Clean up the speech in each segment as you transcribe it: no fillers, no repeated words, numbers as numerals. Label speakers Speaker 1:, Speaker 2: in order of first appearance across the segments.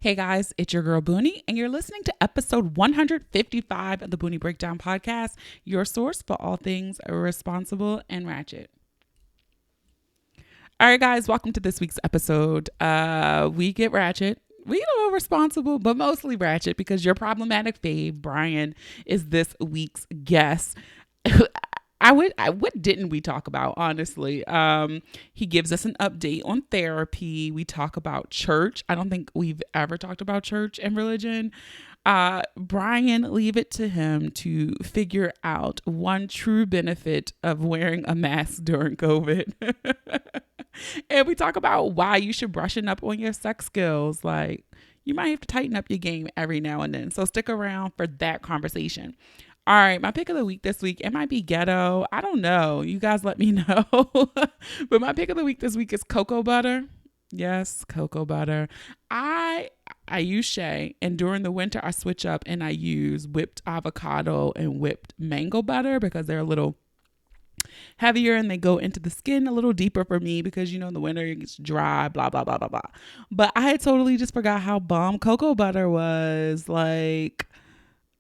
Speaker 1: Hey guys, it's your girl Boonie, and you're listening to episode 155 of the Boonie Breakdown Podcast, your source for all things responsible and ratchet. All right, guys, welcome to this week's episode. We get ratchet. We get a little responsible, but mostly ratchet because your problematic fave, Brian, is this week's guest. What didn't we talk about, honestly? He gives us an update on therapy. We talk about church. I don't think we've ever talked about church and religion. Brian, leave it to him to figure out one true benefit of wearing a mask during COVID. And we talk about why you should brushing up on your sex skills. Like, you might have to tighten up your game every now and then. So stick around for that conversation. All right, my pick of the week this week, it might be ghetto. I don't know. You guys let me know. But my pick of the week this week is cocoa butter. Yes, cocoa butter. I use shea, and during the winter I switch up and I use whipped avocado and whipped mango butter because they're a little heavier and they go into the skin a little deeper for me because, you know, in the winter it gets dry, blah, blah, blah, blah, blah. But I had totally just forgot how bomb cocoa butter was. Like,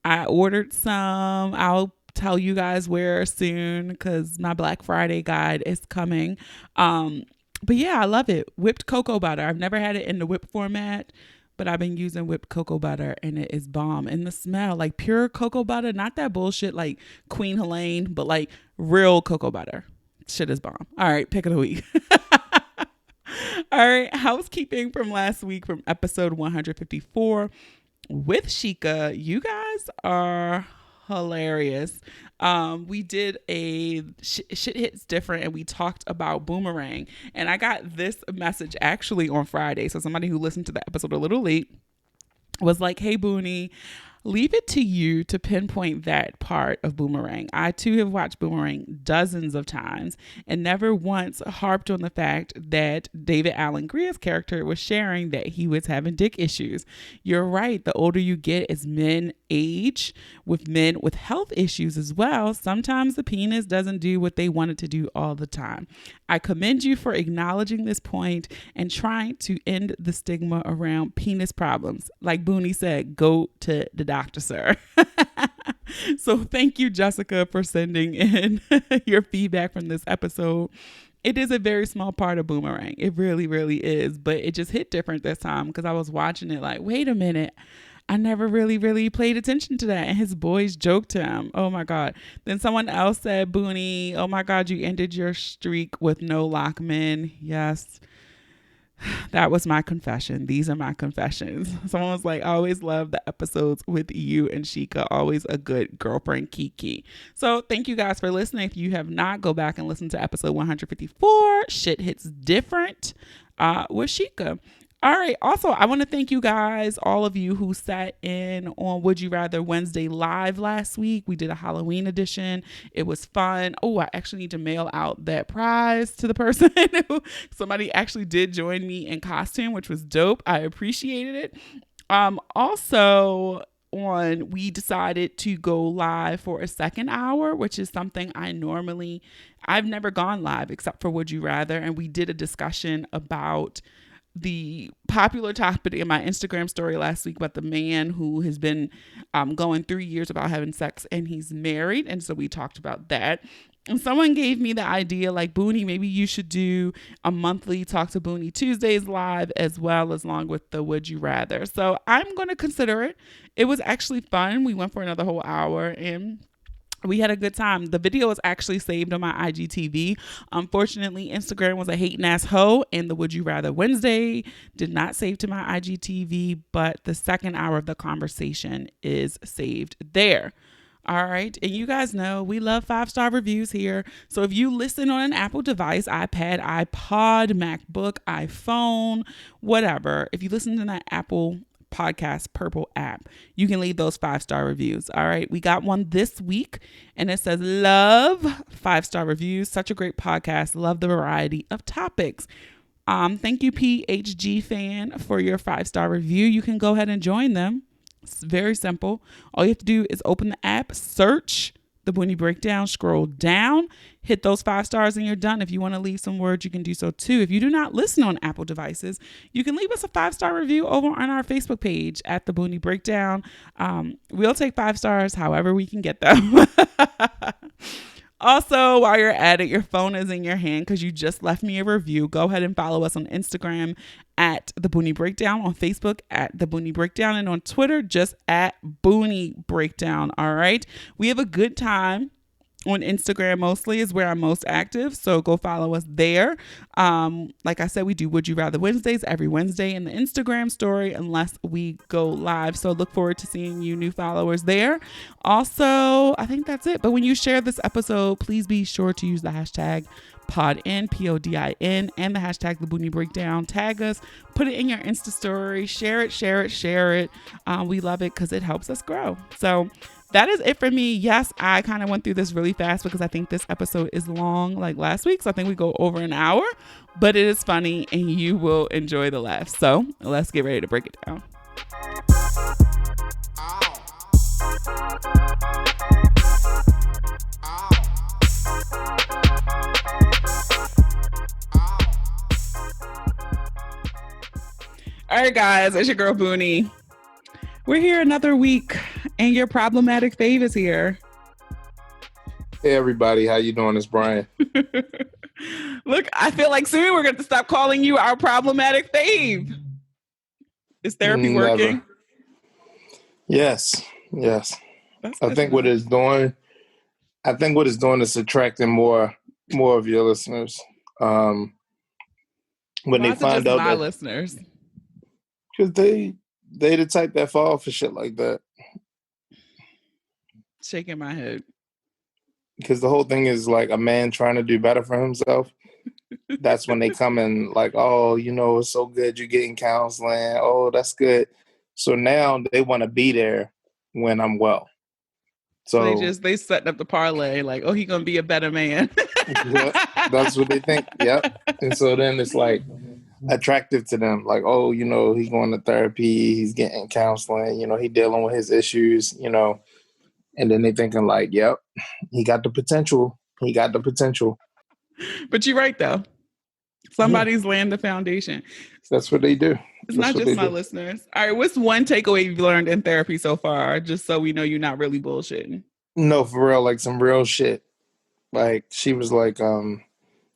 Speaker 1: I ordered some. I'll tell you guys where soon because my Black Friday guide is coming. But yeah, I love it. Whipped cocoa butter. I've never had it in the whip format, but I've been using whipped cocoa butter and it is bomb. And the smell, like pure cocoa butter, not that bullshit like Queen Helene, but like real cocoa butter. Shit is bomb. All right, pick of the week. All right, housekeeping from last week from episode 154. With Sheikah, you guys are hilarious. We did a shit hits different and we talked about Boomerang, and I got this message actually on Friday. So somebody who listened to the episode a little late was like, hey Boonie, leave it to you to pinpoint that part of Boomerang. I too have watched Boomerang dozens of times and never once harped on the fact that David Alan Grier's character was sharing that he was having dick issues. You're right. The older you get as men age, with men with health issues as well, sometimes the penis doesn't do what they want it to do all the time. I commend you for acknowledging this point and trying to end the stigma around penis problems. Like Boonie said, go to the doctor, sir. So thank you, Jessica, for sending in your feedback from this episode. It is a very small part of Boomerang. It really, really is. But it just hit different this time because I was watching it like, wait a minute. I never really paid attention to that. And his boys joked him. Oh my God. Then someone else said, Boonie, oh my God, you ended your streak with no Lockman. Yes. That was my confession. These are my confessions. Someone was like, I always love the episodes with you and Sheikah. Always a good girlfriend, Kiki. So thank you guys for listening. If you have not, go back and listen to episode 154. Shit hits different with Sheikah. All right. Also, I want to thank you guys, all of you who sat in on Would You Rather Wednesday live last week. We did a Halloween edition. It was fun. Oh, I actually need to mail out that prize to the person. Somebody actually did join me in costume, which was dope. I appreciated it. Also, we decided to go live for a second hour, which is something I've never gone live except for Would You Rather. And we did a discussion about the popular topic in my Instagram story last week about the man who has been going 3 years without having sex and he's married. And so we talked about that. And someone gave me the idea like, Boonie, maybe you should do a monthly Talk to Boonie Tuesdays live as well as along with the Would You Rather. So I'm going to consider it. It was actually fun. We went for another whole hour and we had a good time. The video was actually saved on my IGTV. Unfortunately, Instagram was a hating ass hoe and the Would You Rather Wednesday did not save to my IGTV, but the second hour of the conversation is saved there. All right. And you guys know we love 5-star reviews here. So if you listen on an Apple device, iPad, iPod, MacBook, iPhone, whatever, if you listen to that Apple Podcast Purple app, you can leave those 5-star reviews. All right. We got one this week and it says, love 5-star reviews. Such a great podcast. Love the variety of topics. Thank you, PHG fan, for your 5-star review. You can go ahead and join them. It's very simple. All you have to do is open the app, search The Boonie Breakdown. Scroll down, hit those 5 stars, and you're done. If you want to leave some words, you can do so too. If you do not listen on Apple devices, you can leave us a 5-star review over on our Facebook page at The Boonie Breakdown. We'll take 5 stars however we can get them. Also, while you're at it, your phone is in your hand because you just left me a review. Go ahead and follow us on Instagram at The Boonie Breakdown, on Facebook at The Boonie Breakdown, and on Twitter just at Boonie Breakdown. All right. We have a good time on Instagram. Mostly is where I'm most active, so go follow us there. Like I said, we do Would You Rather Wednesdays every Wednesday in the Instagram story unless we go live, so look forward to seeing you new followers there. Also, I think that's it, but when you share this episode, please be sure to use the hashtag PODIN, PODIN, and the hashtag The Boonie Breakdown. Tag us, put it in your Insta story, share it. We love it because it helps us grow. So that is it for me. Yes, I kind of went through this really fast because I think this episode is long like last week. So I think we go over an hour, but it is funny and you will enjoy the laughs. So let's get ready to break it down. All right, guys, it's your girl Boonie. We're here another week, and your problematic fave is here.
Speaker 2: Hey, everybody. How you doing? It's Brian.
Speaker 1: Look, I feel like soon we're going to stop calling you our problematic fave. Is therapy working?
Speaker 2: Yes. I think what it's doing is attracting more of your listeners. When they find out
Speaker 1: my
Speaker 2: that
Speaker 1: listeners,
Speaker 2: because they the type that fall for shit like that.
Speaker 1: Shaking my head.
Speaker 2: Because the whole thing is like a man trying to do better for himself. That's when they come in like, oh, it's so good you're getting counseling. Oh, that's good. So now they want to be there when I'm well. So
Speaker 1: they setting up the parlay like, oh, he gonna be a better man.
Speaker 2: That's what they think. Yep. And so then it's like attractive to them, like, oh, he going to therapy, he's getting counseling, he dealing with his issues, and then they thinking like, yep, he got the potential.
Speaker 1: But you're right though. Somebody's laying the foundation.
Speaker 2: That's what they do.
Speaker 1: It's not just my listeners. All right, what's one takeaway you've learned in therapy so far, just so we know you're not really bullshitting?
Speaker 2: No, for real, like some real shit. Like she was like,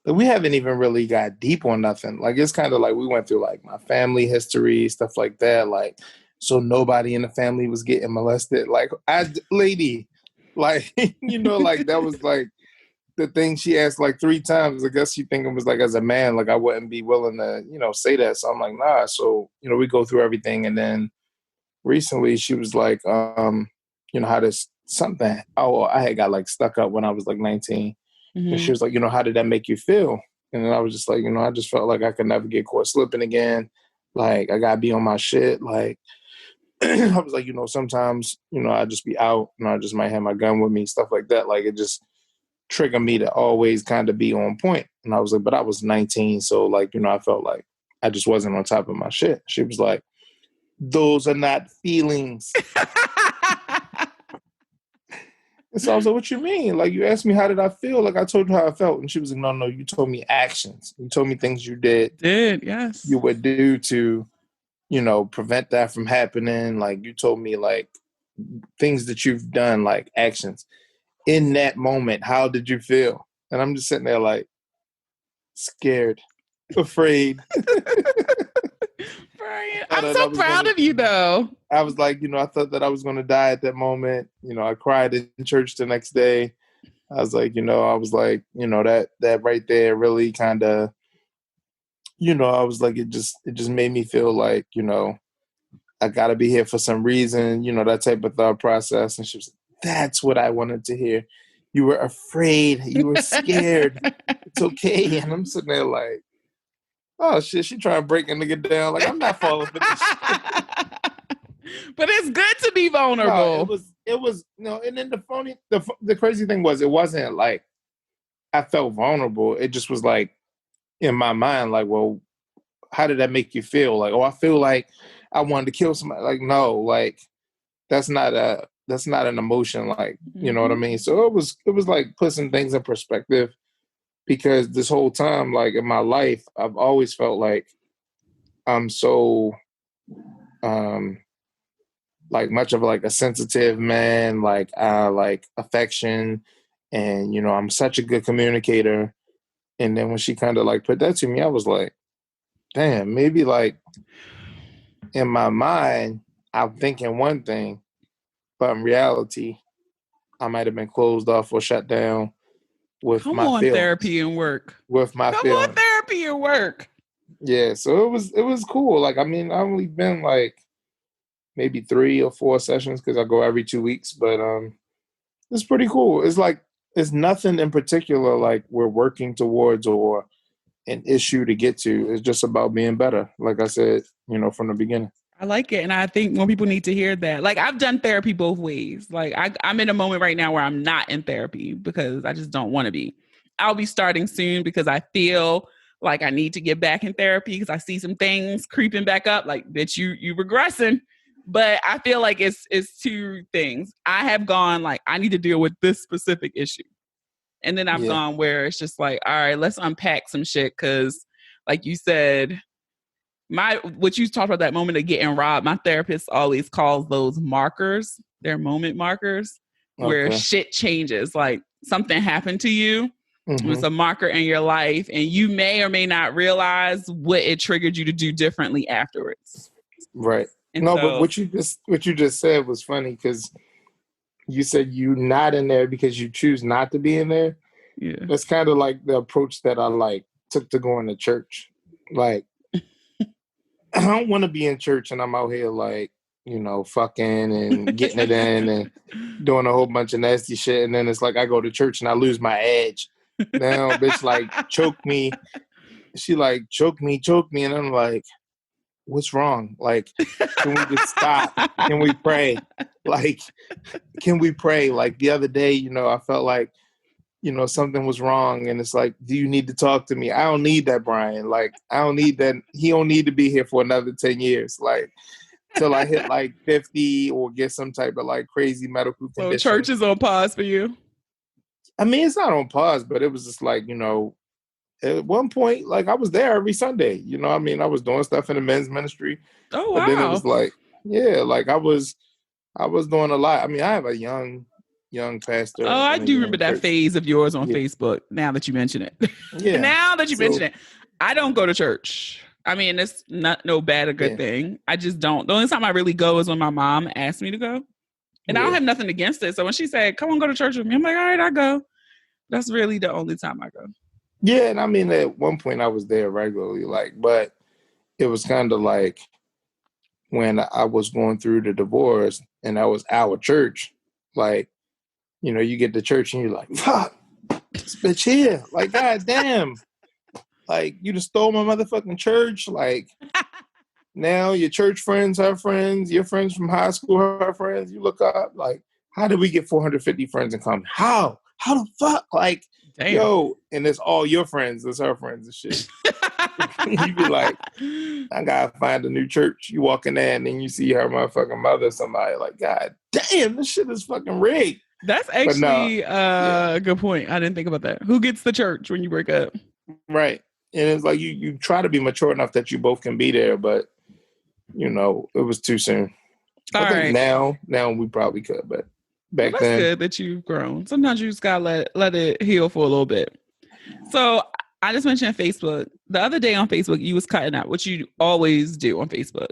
Speaker 2: we haven't even really got deep on nothing. Like it's kind of like we went through like my family history, stuff like that. Like, so nobody in the family was getting molested. Like lady, like, like that was like the thing she asked like 3 times. I guess she thinking was like as a man, like I wouldn't be willing to, say that. So I'm like, nah. So, we go through everything. And then recently she was like, how does something, I had got like stuck up when I was like 19. Mm-hmm. And she was like, how did that make you feel? And then I was just like, I just felt like I could never get caught slipping again. Like I gotta be on my shit. Like I was like, sometimes, I just be out and I just might have my gun with me, stuff like that. Like it just triggered me to always kind of be on point. And I was like, but I was 19. So like, I felt like I just wasn't on top of my shit. She was like, those are not feelings. And so I was like, what you mean? Like you asked me, how did I feel? Like I told you how I felt. And she was like, no, you told me actions. You told me things you did.
Speaker 1: Yes.
Speaker 2: You would do to, prevent that from happening. Like you told me like things that you've done, like actions. In that moment, how did you feel? And I'm just sitting there like scared, afraid.
Speaker 1: Brian, I'm so proud of you though.
Speaker 2: I was like, I thought that I was going to die at that moment. I cried in church the next day. I was like, that right there really kind of, I was like, it just made me feel like, I got to be here for some reason, that type of thought process. And she was like, that's what I wanted to hear. You were afraid. You were scared. It's okay. And I'm sitting there like, oh, shit, she trying to break a nigga down. Like, I'm not falling for this shit.
Speaker 1: But it's good to be vulnerable.
Speaker 2: No, it was, and then the crazy thing was, it wasn't like I felt vulnerable. It just was like, in my mind, like, well, how did that make you feel? Like, oh, I feel like I wanted to kill somebody. Like, no, like, that's not that's not an emotion, like, you know what I
Speaker 1: Mm-hmm.
Speaker 2: mean? So it was like putting things in perspective, because this whole time, like in my life, I've always felt like I'm so um like much of like a sensitive man, like like affection, and you know, I'm such a good communicator. And then when she kind of like put that to me, I was like, damn, maybe like in my mind, I'm thinking one thing, but in reality, I might have been closed off or shut down with
Speaker 1: Come
Speaker 2: my
Speaker 1: on,
Speaker 2: feelings.
Speaker 1: therapy and work.
Speaker 2: With my
Speaker 1: Come on,
Speaker 2: feelings.
Speaker 1: therapy and work.
Speaker 2: Yeah. So it was cool. Like, I mean, I've only been like maybe 3 or 4 sessions because I go every 2 weeks, but it's pretty cool. It's like it's nothing in particular like we're working towards or an issue to get to. It's just about being better. Like I said, you know, from the beginning.
Speaker 1: I like it. And I think more people need to hear that. Like, I've done therapy both ways. Like, I'm in a moment right now where I'm not in therapy because I just don't want to be. I'll be starting soon because I feel like I need to get back in therapy because I see some things creeping back up, like that you regressing. But I feel like it's two things. I have gone like I need to deal with this specific issue. And then I've
Speaker 2: Yeah.
Speaker 1: gone where it's just like, all right, let's unpack some shit. Cause like you said, what you talked about, that moment of getting robbed, my therapist always calls those markers, they're moment markers, where
Speaker 2: Okay.
Speaker 1: shit changes. Like something happened to you. It was
Speaker 2: Hmm.
Speaker 1: a marker in your life, and you may or may not realize what it triggered you to do differently afterwards.
Speaker 2: Right.
Speaker 1: And
Speaker 2: No, but
Speaker 1: so,
Speaker 2: what you just said was funny because you said you not in there because you choose not to be in there.
Speaker 1: yeah.
Speaker 2: That's kind of like the approach that I like took to going to church. Like, I don't want to be in church and I'm out here like, you know, fucking and getting it in and doing a whole bunch of nasty shit. And then it's like I go to church and I lose my edge. Now, bitch, like choke me. She like choke me. And I'm like, what's wrong? Like, can we just stop? Can we pray? Like, can we pray? Like the other day, you know, I felt like, you know, something was wrong. And it's like, do you need to talk to me? I don't need that, Brian. Like, I don't need that. He don't need to be here for another 10 years. Like, till I hit like 50 or get some type of like crazy medical
Speaker 1: So church
Speaker 2: condition.
Speaker 1: is on pause for you.
Speaker 2: I mean, it's not on pause, but it was just like, you know, at one point, like I was there every Sunday. You know, I mean, I was doing stuff in the men's ministry,
Speaker 1: Oh
Speaker 2: but then it
Speaker 1: wow.
Speaker 2: was like, yeah, like I was doing a lot. I mean, I have a young
Speaker 1: Oh,
Speaker 2: pastor
Speaker 1: I
Speaker 2: in a
Speaker 1: do remember
Speaker 2: young
Speaker 1: that
Speaker 2: church.
Speaker 1: phase of yours on
Speaker 2: Yeah,
Speaker 1: Facebook. Now that you mention it,
Speaker 2: yeah.
Speaker 1: now that you mention
Speaker 2: So
Speaker 1: it, I don't go to church. I mean, it's not no bad or good
Speaker 2: yeah,
Speaker 1: thing. I just don't. The only time I really go is when my mom asks me to go, and I don't
Speaker 2: yeah,
Speaker 1: have nothing against it. So when she said, "Come on, go to church with me," I'm like, "All right, I go." That's really the only time I go.
Speaker 2: yeah. And I mean, at one point I was there regularly, like, but it was kind of like when I was going through the divorce, and that was our church. Like, you know, you get to church and you're like, fuck, this bitch here. Like, god damn. Like, you just stole my motherfucking church. Like, now your church friends, her friends, your friends from high school, her friends. You look up, like, how did we get 450 friends in common? How? How the fuck? Like,
Speaker 1: Damn.
Speaker 2: yo, and it's all your friends, it's her friends and shit. You be like, I gotta find a new church. You walk in there and then you see her motherfucking mother or somebody, like, god damn, this shit is fucking rigged.
Speaker 1: That's
Speaker 2: But no,
Speaker 1: actually
Speaker 2: yeah,
Speaker 1: a good point. I didn't think about that. Who gets the church when you break up?
Speaker 2: right. And it's like you try to be mature enough that you both can be there, but you know, it was too soon.
Speaker 1: All
Speaker 2: I think
Speaker 1: right.
Speaker 2: now we probably could, but
Speaker 1: Well,
Speaker 2: back
Speaker 1: that's
Speaker 2: then,
Speaker 1: good that you've grown. Sometimes you just gotta let it heal for a little bit. So I just mentioned Facebook. The other day on Facebook, you was cutting out, what you always do on Facebook.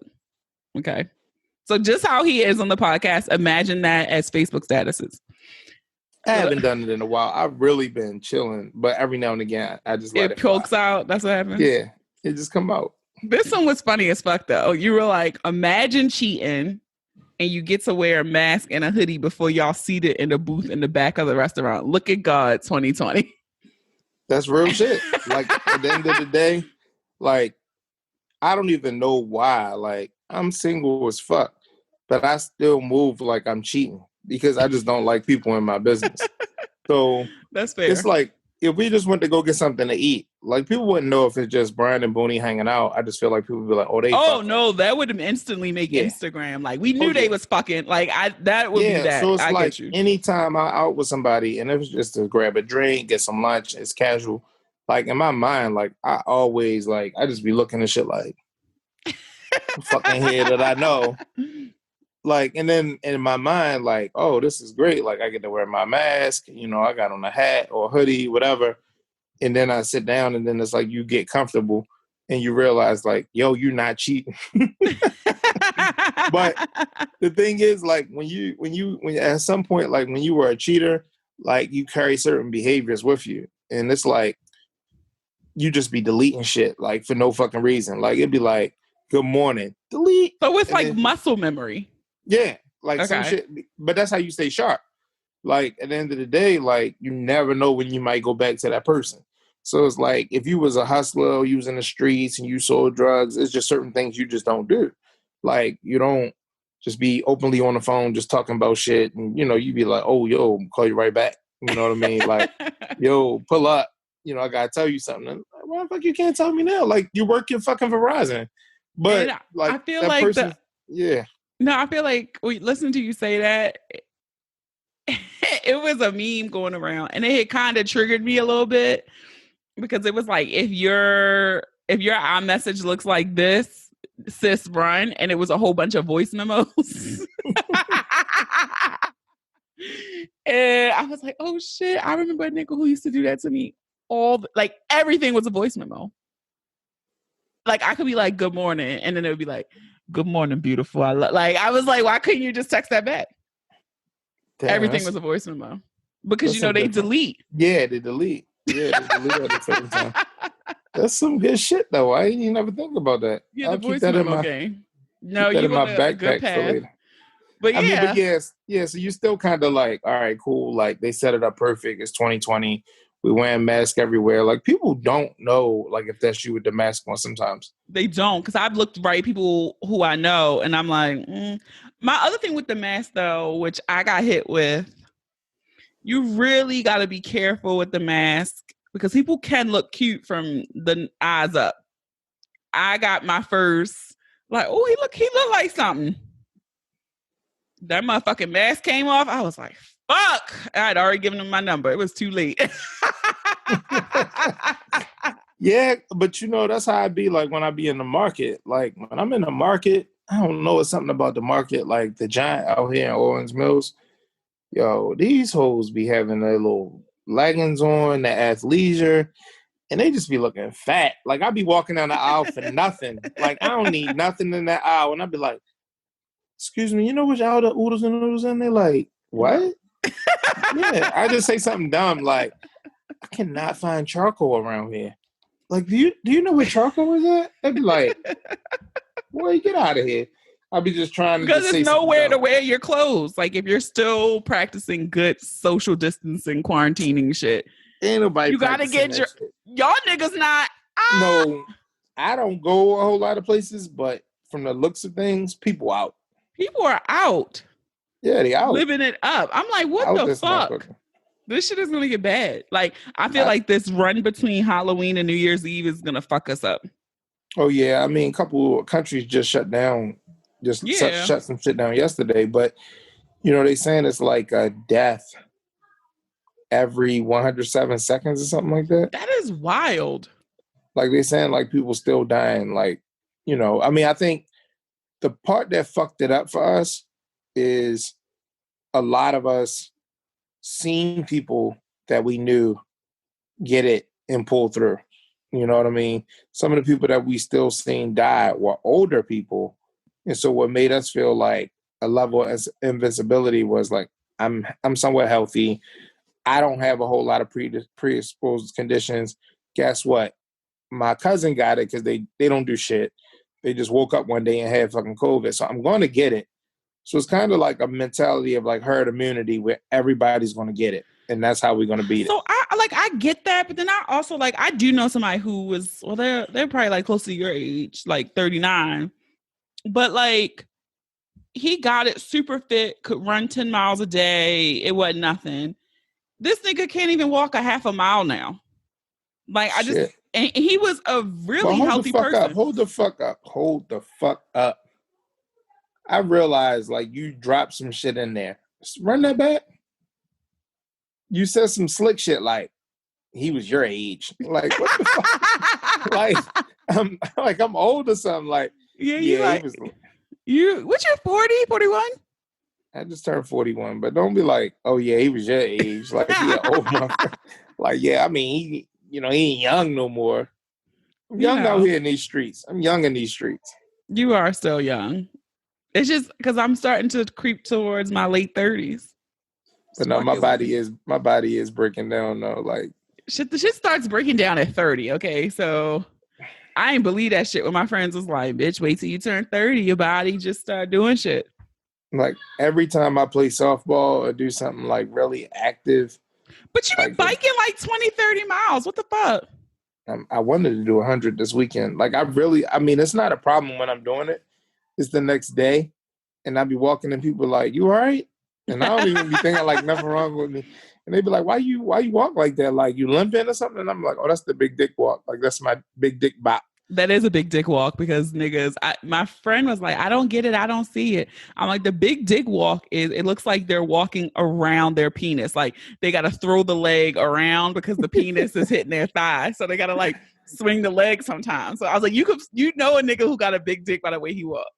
Speaker 1: Okay. So just how he is on the podcast, imagine that as Facebook statuses.
Speaker 2: I haven't done it in a while. I've really been chilling, but every now and again, I just let
Speaker 1: It
Speaker 2: it fly.
Speaker 1: pokes out. That's what happens.
Speaker 2: Yeah, it just come out.
Speaker 1: This one was funny as fuck though. You were like, imagine cheating and you get to wear a mask and a hoodie before y'all seated in the booth in the back of the restaurant. Look at God 2020.
Speaker 2: That's real shit. Like at the end of the day, like I don't even know why. Like I'm single as fuck, but I still move like I'm cheating because I just don't like people in my business. So
Speaker 1: That's
Speaker 2: it's
Speaker 1: fair.
Speaker 2: like if we just went to go get something to eat, Like people wouldn't know if it's just Brian and Boonie hanging out. I just feel like people would be like, oh, they
Speaker 1: Oh
Speaker 2: fucking.
Speaker 1: no, that would instantly make
Speaker 2: Yeah.
Speaker 1: Instagram. Like we
Speaker 2: Oh
Speaker 1: knew they
Speaker 2: yeah.
Speaker 1: was fucking. Like that would be
Speaker 2: Yeah.
Speaker 1: that.
Speaker 2: So it's
Speaker 1: I
Speaker 2: like
Speaker 1: get you.
Speaker 2: anytime I out with somebody and it was just to grab a drink, get some lunch, it's casual. Like in my mind, like I always like I just be looking at shit like fucking head that I know. Like, and then in my mind, like, oh, this is great. Like I get to wear my mask, I got on a hat or hoodie, whatever. And then I sit down and then it's like you get comfortable and you realize like, yo, you're not cheating. But the thing is, like when at some point, like when you were a cheater, like you carry certain behaviors with you. And it's like you just be deleting shit like for no fucking reason. Like it'd be like, good morning, delete.
Speaker 1: So it's
Speaker 2: And
Speaker 1: like
Speaker 2: then
Speaker 1: muscle memory.
Speaker 2: yeah, like some
Speaker 1: Okay.
Speaker 2: shit. But that's how you stay sharp. Like at the end of the day, like you never know when you might go back to that person. So it's like if you was a hustler or you was in the streets and you sold drugs, it's just certain things you just don't do. Like you don't just be openly on the phone just talking about shit and you be like, oh yo, call you right back. You know what I mean? Like, yo, pull up. I gotta tell you something. Like, why the fuck you can't tell me now? Like you work in fucking Verizon.
Speaker 1: And
Speaker 2: But like
Speaker 1: I feel
Speaker 2: that
Speaker 1: like
Speaker 2: person, yeah.
Speaker 1: no, I feel like listen to you say that. It was a meme going around and it had kind of triggered me a little bit because it was like if your iMessage looks like this, sis run, and it was a whole bunch of voice memos. And I was like, oh shit, I remember a nigga who used to do that to me like everything was a voice memo. Like I could be like, good morning, and then it would be like, good morning, beautiful. Like I was like, why couldn't you just text that back?
Speaker 2: Damn,
Speaker 1: Everything was a voice memo. Because
Speaker 2: some
Speaker 1: they
Speaker 2: good
Speaker 1: delete.
Speaker 2: Yeah, they delete. Yeah, they delete at the same time. That's some good shit though. I ain't even never think about that.
Speaker 1: Yeah, the
Speaker 2: I'll keep
Speaker 1: voice
Speaker 2: that in
Speaker 1: memo
Speaker 2: my
Speaker 1: game. No,
Speaker 2: keep that in
Speaker 1: you
Speaker 2: my
Speaker 1: on a good
Speaker 2: backpack for
Speaker 1: path.
Speaker 2: later.
Speaker 1: But
Speaker 2: I mean, but
Speaker 1: yeah,
Speaker 2: yes. So you still kind of like, all right, cool. Like they set it up perfect. It's 2020. We wearing masks everywhere. Like people don't know, like if that's you with the mask on. Sometimes
Speaker 1: they don't. Because I've looked right people who I know, and I'm like, My other thing with the mask though, which I got hit with, you really got to be careful with the mask because people can look cute from the eyes up. I got my first like, oh, he look like something. That motherfucking mask came off. I was like, fuck. I'd already given him my number. It was too late.
Speaker 2: yeah, but that's how I be like when I be in the market. Like when I'm in the market, I don't know, it's something about the market, like the giant out here in Owens Mills. Yo, these hoes be having their little leggings on, their athleisure, and they just be looking fat. Like I be walking down the aisle for nothing. Like I don't need nothing in that aisle, and I be like, "Excuse me, you know which aisle the oodles and noodles in?" They like, "What?" Yeah, I just say something dumb like, "I cannot find charcoal around here." Like, do you know where charcoal is at? They'd be like, "Boy, get out of here." I'll be just trying to
Speaker 1: Because
Speaker 2: just
Speaker 1: there's
Speaker 2: say something
Speaker 1: nowhere to
Speaker 2: dumb.
Speaker 1: wear your clothes. Like if you're still practicing good social distancing, quarantining shit,
Speaker 2: Ain't nobody
Speaker 1: you gotta
Speaker 2: practicing
Speaker 1: get
Speaker 2: that shit.
Speaker 1: y'all niggas not.
Speaker 2: No, I don't go a whole lot of places, but from the looks of things, people out.
Speaker 1: People are out
Speaker 2: Yeah, they out.
Speaker 1: living it up. I'm like, what
Speaker 2: Out
Speaker 1: the
Speaker 2: this
Speaker 1: fuck?
Speaker 2: motherfucker.
Speaker 1: This shit is gonna get bad. Like I feel like this run between Halloween and New Year's Eve is gonna fuck us up.
Speaker 2: Oh yeah, I mean, a couple of countries just shut down, shut some shit down yesterday. But they saying it's like a death every 107 seconds or something like that.
Speaker 1: That is wild.
Speaker 2: Like they saying like people still dying. Like I mean, I think the part that fucked it up for us is a lot of us seen people that we knew get it and pull through. You know what I mean? Some of the people that we still seen die were older people. And so what made us feel like a level of invincibility was like, I'm somewhat healthy. I don't have a whole lot of predisposed conditions. Guess what? My cousin got it because they don't do shit. They just woke up one day and had fucking COVID. So I'm going to get it. So it's kind of like a mentality of like herd immunity where everybody's going to get it. And that's how we're going to beat it.
Speaker 1: So I get that, but then I also I do know somebody who was they're probably like close to your age, like 39, but like he got it super fit, could run 10 miles a day. It wasn't nothing. This nigga can't even walk a half a mile now. Like And he was a
Speaker 2: But
Speaker 1: really
Speaker 2: hold the
Speaker 1: healthy
Speaker 2: fuck up.
Speaker 1: person.
Speaker 2: Hold the fuck up. Hold the fuck up. I realized like you dropped some shit in there. Just run that back. You said some slick shit like he was your age. Like what the fuck? Like I'm old or something. Like
Speaker 1: Yeah, you
Speaker 2: yeah, he
Speaker 1: like
Speaker 2: was.
Speaker 1: what's your 40, 41?
Speaker 2: I just turned 41, but don't be like, oh yeah, he was your age. Like he an old motherfucker. Like yeah, I mean he ain't young no more. I'm
Speaker 1: You
Speaker 2: young out
Speaker 1: know,
Speaker 2: here in these streets. I'm young in these streets.
Speaker 1: you are still young. It's just because I'm starting to creep towards my late 30s.
Speaker 2: But no,
Speaker 1: Fuck it with me.
Speaker 2: my body is breaking down though. Like
Speaker 1: The shit starts breaking down at 30. Okay, so I ain't believe that shit when my friends was like, "Bitch, wait till you turn 30, your body just start doing shit."
Speaker 2: like every time I play softball or do something like really active,
Speaker 1: But you be
Speaker 2: like
Speaker 1: biking like 20, 30 miles. What the fuck?
Speaker 2: I wanted to do 100 this weekend. Like I mean, it's not a problem when I'm doing it. It's the next day, and I be walking and people like, "You all right?" And I don't even be thinking like nothing wrong with me. And they be like, why you walk like that? Like you limping or something?" And I'm like, "Oh, that's the big dick walk. Like that's my big dick bop."
Speaker 1: That is a big dick walk because niggas, my friend was like, I don't get it. I don't see it. I'm like, the big dick walk is, it looks like they're walking around their penis. Like they got to throw the leg around because the penis is hitting their thigh. So they got to like swing the leg sometimes. So I was like, you know a nigga who got a big dick by the way he walk.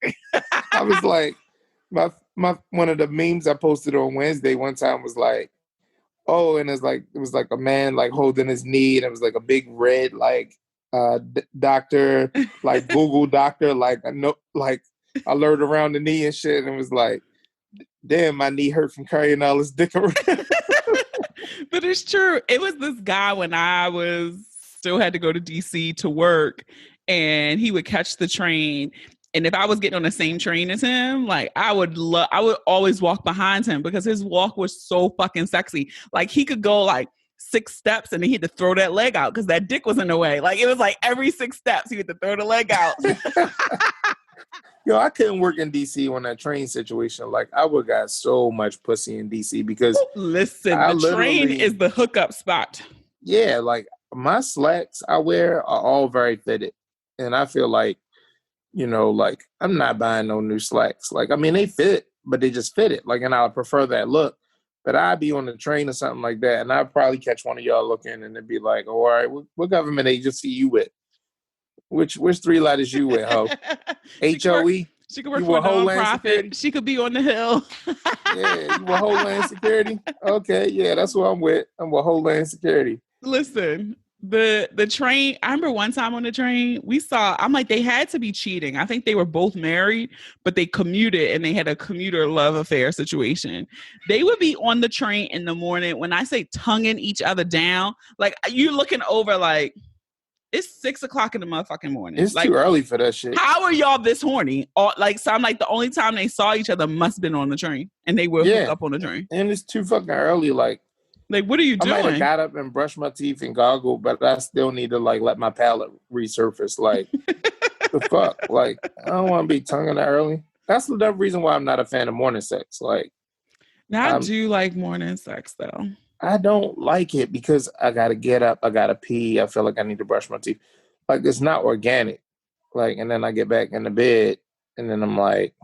Speaker 2: I was like, my one of the memes I posted on Wednesday one time was like, oh, and it was like a man like holding his knee, and it was like a big red like doctor, like Google doctor, like a no like alert around the knee and shit, and it was like, damn, my knee hurt from carrying all this dick around.
Speaker 1: But it's true. It was this guy when I was still had to go to DC to work, and he would catch the train. And if I was getting on the same train as him, like I would always walk behind him because his walk was so fucking sexy. Like he could go like 6 steps and then he had to throw that leg out because that dick was in the way. Like it was like every 6 steps he had to throw the leg out.
Speaker 2: Yo, I couldn't work in DC on that train situation. Like I would got so much pussy in DC because
Speaker 1: Listen,
Speaker 2: I
Speaker 1: the train is
Speaker 2: literally,
Speaker 1: the hookup spot.
Speaker 2: yeah, like my slacks I wear are all very fitted. And I feel like, like I'm not buying no new slacks. Like, I mean, they fit, but they just fit it. Like, and I prefer that look. But I'd be on the train or something like that, and I'd probably catch one of y'all looking, and it'd be like, oh, all right, what government agency you with? Which three letters you with, ho?
Speaker 1: She could work.
Speaker 2: HOE?
Speaker 1: She could work
Speaker 2: You
Speaker 1: for a
Speaker 2: with Homeland
Speaker 1: nonprofit.
Speaker 2: Security?
Speaker 1: She could be on the hill.
Speaker 2: Yeah, you with Homeland Security? Okay, yeah, that's what I'm with. I'm with Homeland Security.
Speaker 1: Listen, the train. I remember one time on the train, we saw. I'm like, they had to be cheating. I think they were both married, but they commuted and they had a commuter love affair situation. They would be on the train in the morning. When I say tonguing each other down, like you looking over, like it's 6 o'clock in the motherfucking morning.
Speaker 2: It's
Speaker 1: Like,
Speaker 2: too early for that shit.
Speaker 1: how are y'all this horny? Or like, so I'm like, the only time they saw each other must have been on the train, and they would hook
Speaker 2: Yeah,
Speaker 1: up on the train.
Speaker 2: and it's too fucking early. Like,
Speaker 1: Like, what are you
Speaker 2: I might have
Speaker 1: doing?
Speaker 2: got up and brushed my teeth and goggled, but I still need to like let my palate resurface. Like, the fuck? Like, I don't want to be tonguing that early. That's the reason why I'm not a fan of morning sex. Like,
Speaker 1: Now I
Speaker 2: um,
Speaker 1: do like morning sex though.
Speaker 2: I don't like it because I gotta get up, I gotta pee, I feel like I need to brush my teeth. Like, it's not organic. Like, and then I get back in the bed, and then I'm like,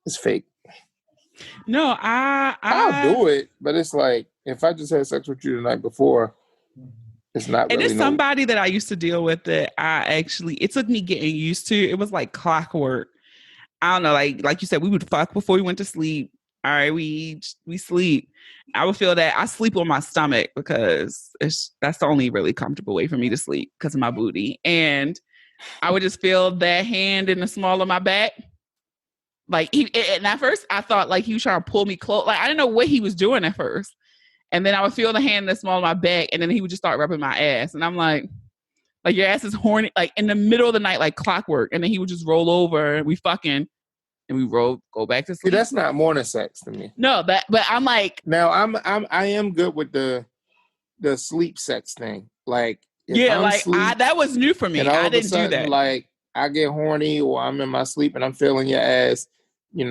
Speaker 2: it's fake.
Speaker 1: No,
Speaker 2: I'll
Speaker 1: I
Speaker 2: do it, but it's like if I just had sex with you the night before, it's not
Speaker 1: and
Speaker 2: really
Speaker 1: it's
Speaker 2: no.
Speaker 1: somebody that I used to deal with that I actually it took me getting used to. It was like clockwork. I don't know, like you said, we would fuck before we went to sleep. All right, we sleep. I would feel that I sleep on my stomach because that's the only really comfortable way for me to sleep because of my booty. And I would just feel that hand in the small of my back. Like and at first I thought like he was trying to pull me close. Like I didn't know what he was doing at first. And then I would feel the hand in the small of my back, and then he would just start rubbing my ass. And I'm like your ass is horny, like in the middle of the night, like clockwork. And then he would just roll over, and we fucking, and we go back to
Speaker 2: See,
Speaker 1: sleep.
Speaker 2: that's not morning sex to me.
Speaker 1: No, but I'm like,
Speaker 2: Now I am good with the sleep sex thing. Like if
Speaker 1: yeah,
Speaker 2: I'm
Speaker 1: like
Speaker 2: asleep
Speaker 1: that was new for
Speaker 2: and
Speaker 1: me.
Speaker 2: all
Speaker 1: I
Speaker 2: of a
Speaker 1: didn't do
Speaker 2: sudden
Speaker 1: that.
Speaker 2: like I get horny or I'm in my sleep and I'm feeling your ass, I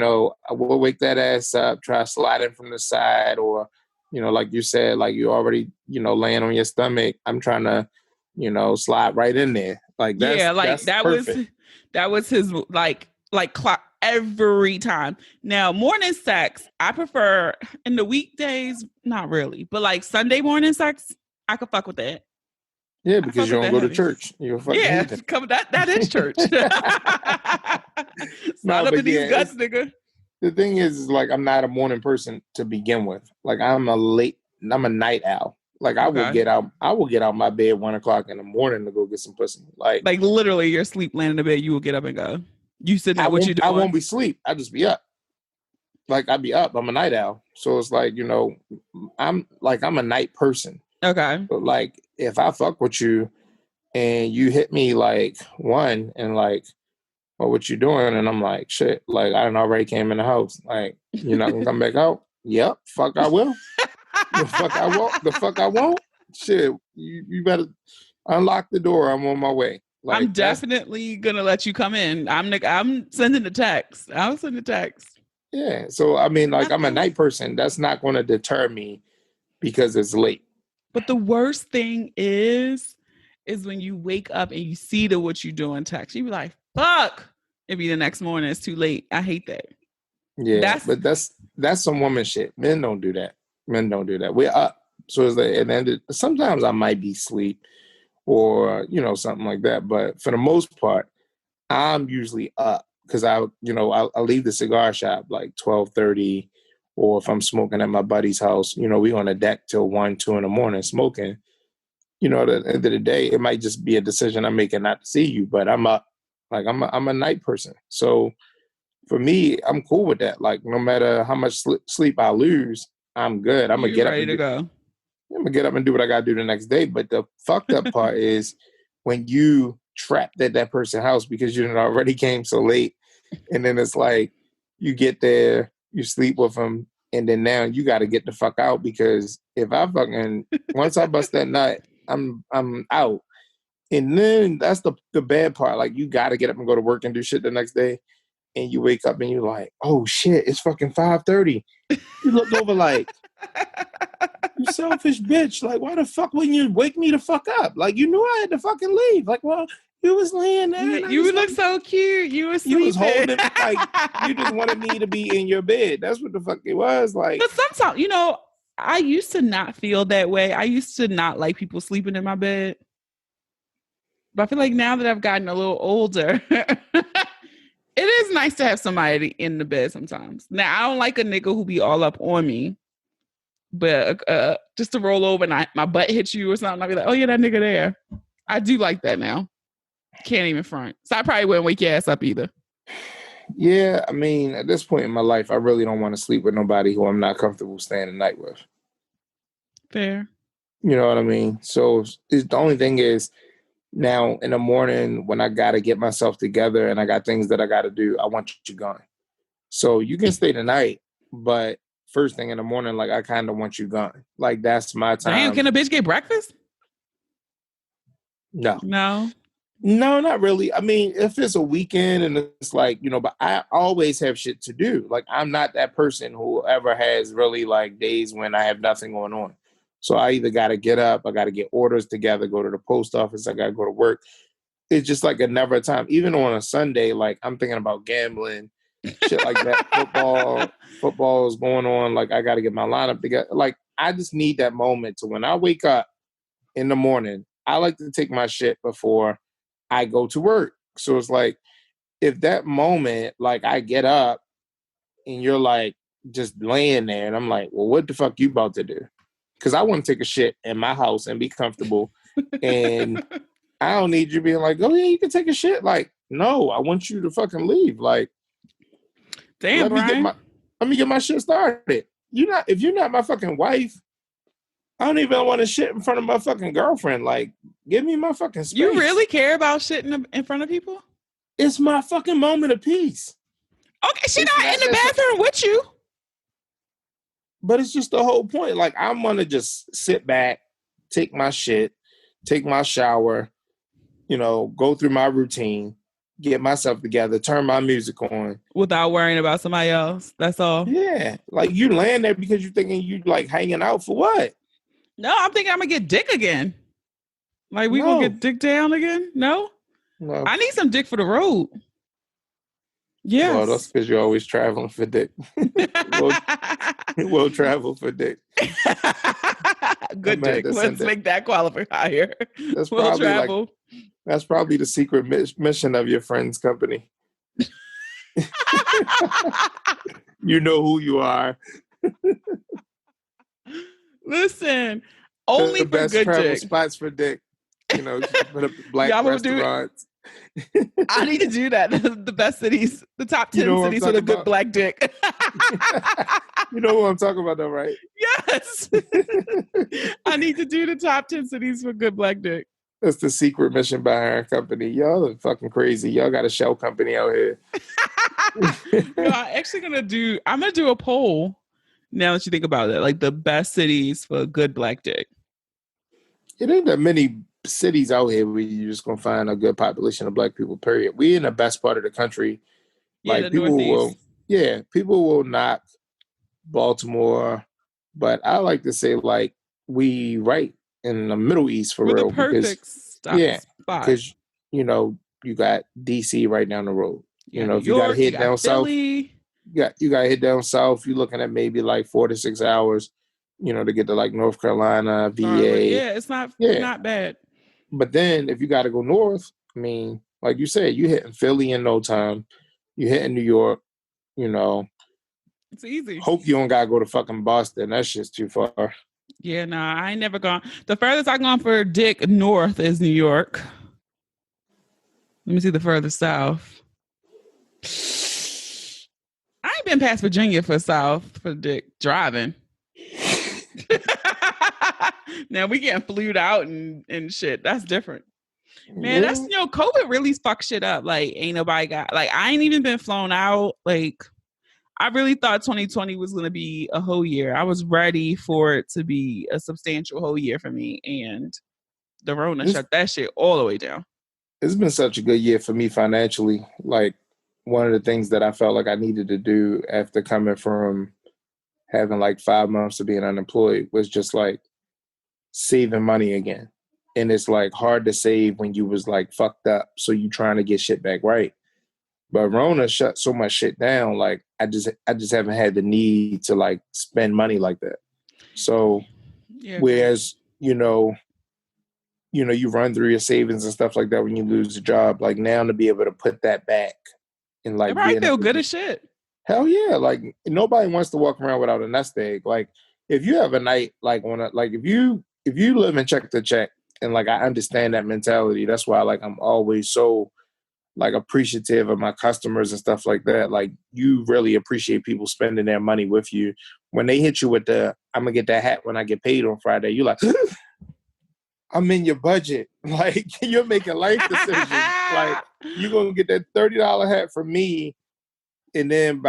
Speaker 2: will wake that ass up, try sliding from the side or, like you said, like you already, laying on your stomach. I'm trying to, slide right in there. Like
Speaker 1: Yeah, like
Speaker 2: that's perfect.
Speaker 1: that was his like clock every time. Now, morning sex, I prefer in the weekdays, not really, but like Sunday morning sex, I could fuck with that.
Speaker 2: Yeah,
Speaker 1: I
Speaker 2: because
Speaker 1: fuck
Speaker 2: you
Speaker 1: with
Speaker 2: don't
Speaker 1: that
Speaker 2: go to
Speaker 1: heavy.
Speaker 2: church. You're a fucking
Speaker 1: Yeah,
Speaker 2: heathen.
Speaker 1: come that is church.
Speaker 2: No,
Speaker 1: Sign up
Speaker 2: but
Speaker 1: in these
Speaker 2: yeah,
Speaker 1: guts, nigga.
Speaker 2: the thing is like I'm not a morning person to begin with. Like I'm a night owl. Like
Speaker 1: Okay.
Speaker 2: I will get out my bed 1 o'clock in the morning to go get some pussy. Like
Speaker 1: Like literally you're asleep laying in the bed, you will get up and go. You sitting there, what you
Speaker 2: I
Speaker 1: doing?
Speaker 2: won't be asleep. I just be up. Like I'd be up. I'm a night owl. So it's like, I'm a night person.
Speaker 1: Okay.
Speaker 2: But like if I fuck with you and you hit me like one and like, well, what you doing? And I'm like, shit, like I done already came in the house. Like, you're not gonna come back out? Yep, fuck I will. The fuck I won't. The fuck I won't. Shit, you better unlock the door. I'm on my way.
Speaker 1: I'm
Speaker 2: Like that's
Speaker 1: definitely gonna let you come in. I'm sending the text. I'll send the text.
Speaker 2: yeah. So I mean,
Speaker 1: I
Speaker 2: like I'm a
Speaker 1: feel
Speaker 2: night person. That's not gonna deter me because it's late.
Speaker 1: but the worst thing is when you wake up and you see the what you doing text. You be like, fuck. It be the next morning. It's too late. I hate that.
Speaker 2: Yeah,
Speaker 1: That's
Speaker 2: but that's some woman shit. Men don't do that. Men don't do that. We're up. So it's like, and then sometimes I might be asleep or something like that. But for the most part, I'm usually up because I leave the cigar shop like 12:30, or if I'm smoking at my buddy's house, we on the deck till 1, 2 in the morning smoking. At the end of the day, it might just be a decision I'm making not to see you, but I'm up. Like I'm a night person, so for me, I'm cool with that. Like no matter how much sleep I lose, I'm good.
Speaker 1: you ready to go.
Speaker 2: I'm gonna get up and do what I gotta do the next day. But the fucked up part is when you trapped at that person's house because you already came so late, and then it's like you get there, you sleep with them, and then now you got to get the fuck out because if I fucking once I bust that nut, I'm out. And then that's the bad part. Like you got to get up and go to work and do shit the next day, and you wake up and you're like, oh shit, it's fucking 5:30. You look over like, you selfish bitch. Like, why the fuck wouldn't you wake me the fuck up? Like, you knew I had to fucking leave. Like, well, you was laying there and I
Speaker 1: You
Speaker 2: just
Speaker 1: look
Speaker 2: wanted,
Speaker 1: so cute. You were
Speaker 2: you was
Speaker 1: sleeping.
Speaker 2: holding, like, you just wanted me to be in your bed. That's what the fuck it was. Like,
Speaker 1: But sometimes, I used to not feel that way. I used to not like people sleeping in my bed. But I feel like now that I've gotten a little older, it is nice to have somebody in the bed sometimes. Now, I don't like a nigga who be all up on me, but just to roll over and my butt hits you or something, I'll be like, oh, yeah, that nigga there. I do like that now. Can't even front. So I probably wouldn't wake your ass up either.
Speaker 2: yeah, I mean, at this point in my life, I really don't want to sleep with nobody who I'm not comfortable staying the night with.
Speaker 1: Fair.
Speaker 2: You know what I mean? So the only thing is, now in the morning when I gotta get myself together and I got things that I gotta do, I want you gone. So you can stay the night, but first thing in the morning, like I kind of want you gone. Like that's my
Speaker 1: Damn,
Speaker 2: time.
Speaker 1: can a bitch get breakfast?
Speaker 2: No,
Speaker 1: No.
Speaker 2: no, not really. I mean, if it's a weekend and it's like, but I always have shit to do. Like I'm not that person who ever has really like days when I have nothing going on. So I either got to get up, I got to get orders together, go to the post office, I got to go to work. It's just like a never time. Even on a Sunday, like I'm thinking about gambling, shit like that. Football is going on. Like I got to get my lineup together. Like I just need that moment to when I wake up in the morning. I like to take my shit before I go to work. So it's like if that moment, like I get up and you're like just laying there, and I'm like, well, what the fuck you about to do? Because I want to take a shit in my house and be comfortable, and I don't need you being like, oh yeah, you can take a shit. Like, no, I want you to fucking leave. Like,
Speaker 1: Damn, Brian.
Speaker 2: let me get my shit started. If you're not my fucking wife, I don't even want to shit in front of my fucking girlfriend. Like, give me my fucking space.
Speaker 1: You really care about shit in front of people?
Speaker 2: It's my fucking moment of peace.
Speaker 1: Okay, she not in the bathroom with you.
Speaker 2: But it's just the whole point. Like, I'm going to just sit back, take my shit, take my shower, go through my routine, get myself together, turn my music on.
Speaker 1: Without worrying about somebody else. That's all.
Speaker 2: Yeah. Like, you land there because you're thinking you like hanging out for what?
Speaker 1: No, I'm thinking I'm going to get dick again. Like we gonna
Speaker 2: No,
Speaker 1: get dick down again? No?
Speaker 2: no.
Speaker 1: I need some dick for the road.
Speaker 2: Well, that's
Speaker 1: Yes.
Speaker 2: because you're always traveling for dick. we'll, we'll travel for dick.
Speaker 1: Good
Speaker 2: I'm at
Speaker 1: dick.
Speaker 2: to
Speaker 1: Let's
Speaker 2: send it.
Speaker 1: make that qualifier.
Speaker 2: That's
Speaker 1: We'll
Speaker 2: probably like
Speaker 1: travel.
Speaker 2: that's probably the secret mission of your friend's company. You know who you are.
Speaker 1: Listen,
Speaker 2: The
Speaker 1: only for
Speaker 2: best
Speaker 1: good
Speaker 2: travel
Speaker 1: dick.
Speaker 2: spots for dick. You know, you put up the black
Speaker 1: Y'all will do it.
Speaker 2: restaurants.
Speaker 1: I need to do that. The best cities, the top
Speaker 2: You
Speaker 1: 10
Speaker 2: know what I'm
Speaker 1: cities with
Speaker 2: talking
Speaker 1: a good
Speaker 2: about?
Speaker 1: black dick.
Speaker 2: You know who I'm talking about, though, right?
Speaker 1: Yes. I need to do the top 10 cities with good black dick.
Speaker 2: That's the secret mission behind our company. Y'all are fucking crazy. Y'all got a shell company out here.
Speaker 1: Yo, I'm gonna do a poll now that you think about it. Like the best cities for good black dick.
Speaker 2: It ain't that many cities out here where you're just gonna find a good population of black people. Period. We in the best part of the country.
Speaker 1: Yeah,
Speaker 2: Like
Speaker 1: the
Speaker 2: people will,
Speaker 1: Northeast.
Speaker 2: yeah, people will knock Baltimore, but I like to say like we right in the Middle East for
Speaker 1: We're the
Speaker 2: real because
Speaker 1: perfect
Speaker 2: yeah,
Speaker 1: spot.
Speaker 2: because you know you got DC right down the road.
Speaker 1: You
Speaker 2: You
Speaker 1: got
Speaker 2: know
Speaker 1: New
Speaker 2: if you got to
Speaker 1: York, you
Speaker 2: hit
Speaker 1: got
Speaker 2: down south,
Speaker 1: Philly.
Speaker 2: you got to hit down south. You're looking at maybe like 4 to 6 hours. You know to get to like North Carolina,
Speaker 1: Charlotte.
Speaker 2: VA.
Speaker 1: Yeah, it's
Speaker 2: Yeah,
Speaker 1: not bad.
Speaker 2: but then if you got to go north, I mean, like you said, you hitting Philly in no time. You hitting New York. You know,
Speaker 1: It's easy.
Speaker 2: hope you don't gotta go to fucking Boston. That shit's too far.
Speaker 1: Yeah, nah, I ain't never gone. The furthest I've gone for dick north is New York. Let me see the furthest south. I ain't been past Virginia for south for dick driving. Now we getting flued out and shit. That's different. Man, that's
Speaker 2: Yeah,
Speaker 1: COVID really fucked shit up. Like, ain't nobody got like I ain't even been flown out. Like, I really thought 2020 was gonna be a whole year. I was ready for it to be a substantial whole year for me, and the Rona
Speaker 2: it's
Speaker 1: shut that shit all the way down.
Speaker 2: it's been such a good year for me financially. Like one of the things that I felt like I needed to do after coming from having like 5 months of being unemployed was just like saving money again. And it's like hard to save when you was like fucked up. So you trying to get shit back right. But Rona shut so much shit down. Like I just haven't had the need to like spend money like that. So
Speaker 1: Yeah, agreed.
Speaker 2: whereas, you run through your savings and stuff like that when you lose a job. Like now to be able to put that back and
Speaker 1: It
Speaker 2: like be
Speaker 1: probably
Speaker 2: in a
Speaker 1: feel good
Speaker 2: position.
Speaker 1: as shit.
Speaker 2: Hell yeah. Like nobody wants to walk around without a nest egg. Like if you have a night like on a like if you live and check to check and like I understand that mentality. That's why like I'm always so like appreciative of my customers and stuff like that. Like you really appreciate people spending their money with you. When they hit you with the I'm gonna get that hat when I get paid on Friday, you like I'm in your budget. Like you're making life decisions. Like you're gonna get that $30 hat from me, and then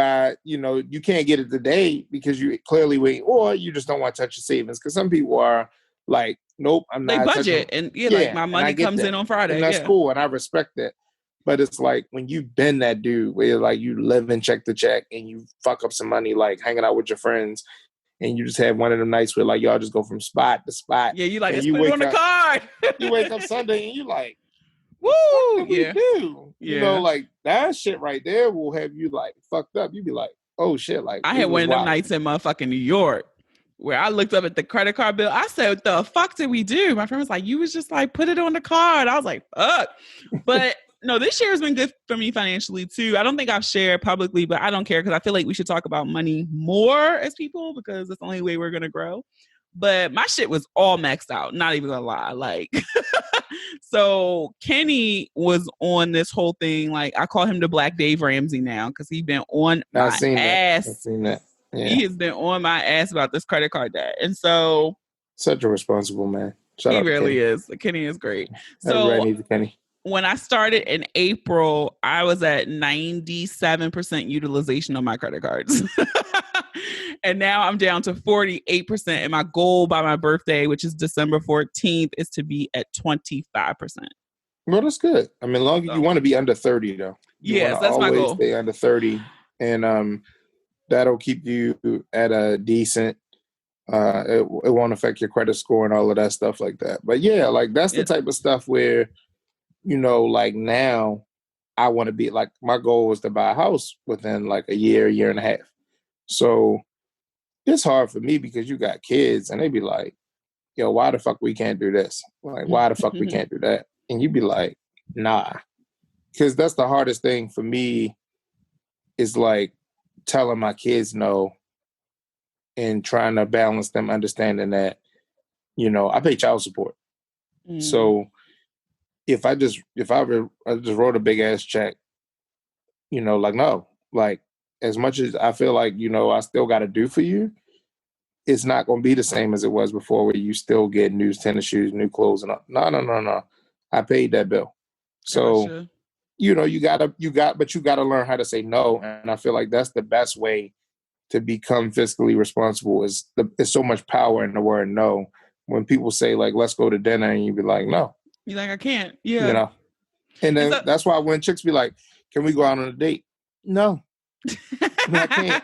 Speaker 2: you can't get it today because you clearly wait, or you just don't want to touch your savings. Because some people are like, nope, I'm
Speaker 1: They
Speaker 2: not touching.
Speaker 1: budget and yeah, like
Speaker 2: Yeah,
Speaker 1: my
Speaker 2: and I
Speaker 1: money
Speaker 2: get
Speaker 1: comes in
Speaker 2: that,
Speaker 1: on
Speaker 2: and
Speaker 1: Friday.
Speaker 2: that's
Speaker 1: Yeah.
Speaker 2: cool, and I respect that. But it's like when you've been that dude where like you live in check to check and you fuck up some money, like hanging out with your friends, and you just have one of them nights where like y'all just go from spot to spot,
Speaker 1: Yeah, you like,
Speaker 2: and
Speaker 1: let's put it on the card.
Speaker 2: you wake up Sunday and you like, the fuck
Speaker 1: Woo!
Speaker 2: did we
Speaker 1: Yeah.
Speaker 2: do?
Speaker 1: Yeah.
Speaker 2: Like that shit right there will have you like fucked up. You be like, oh shit, like
Speaker 1: I
Speaker 2: we
Speaker 1: had one
Speaker 2: was
Speaker 1: of them
Speaker 2: wild.
Speaker 1: nights in motherfucking New York where I looked up at the credit card bill. I said, what the fuck did we do? My friend was like, you was just like, put it on the card. I was like, fuck. But no, this year has been good for me financially too. I don't think I've shared publicly, but I don't care because I feel like we should talk about money more as people because it's the only way we're going to grow. But my shit was all maxed out, not even gonna lie. Like, so Kenny was on this whole thing. Like, I call him the Black Dave Ramsey now because he's been on
Speaker 2: I've
Speaker 1: my
Speaker 2: seen that. I've
Speaker 1: ass.
Speaker 2: seen that. Yeah.
Speaker 1: He has been on my ass about this credit card debt. And so
Speaker 2: Such a responsible man. Shout
Speaker 1: he
Speaker 2: out to
Speaker 1: really
Speaker 2: Kenny.
Speaker 1: is. Kenny is great.
Speaker 2: Everybody
Speaker 1: So
Speaker 2: needs a Kenny.
Speaker 1: when I started in April, I was at 97% utilization on my credit cards. And now I'm down to 48%. And my goal by my birthday, which is December 14th, is to be at 25%.
Speaker 2: Well, that's good. I mean, long as you
Speaker 1: So,
Speaker 2: want to be under 30 though. You want
Speaker 1: yes,
Speaker 2: to
Speaker 1: that's my
Speaker 2: always
Speaker 1: goal.
Speaker 2: stay under 30. And that'll keep you at a decent It won't affect your credit score and all of that stuff like that. But yeah, like that's the
Speaker 1: It,
Speaker 2: type of stuff where, like now I want to be like, my goal was to buy a house within like a year and a half. So it's hard for me because you got kids and they be like, yo, why the fuck we can't do this? Like, why the fuck we can't do that? And you be like, nah. Because that's the hardest thing for me is like telling my kids no and trying to balance them understanding that, I pay child support.
Speaker 1: mm,
Speaker 2: So I just wrote a big ass check, like no, like as much as I feel like, I still got to do for you, it's not going to be the same as it was before where you still get new tennis shoes, new clothes and all. No, no, no, no. I paid that bill. So,
Speaker 1: gotcha.
Speaker 2: but you got to learn how to say no. And I feel like that's the best way to become fiscally responsible there's so much power in the word no. When people say like, let's go to dinner and you be like, no,
Speaker 1: You're like, I can't.
Speaker 2: you
Speaker 1: Yeah.
Speaker 2: know, and
Speaker 1: And
Speaker 2: then
Speaker 1: so,
Speaker 2: that's why when chicks be like, can we go out on a date? No, I can't.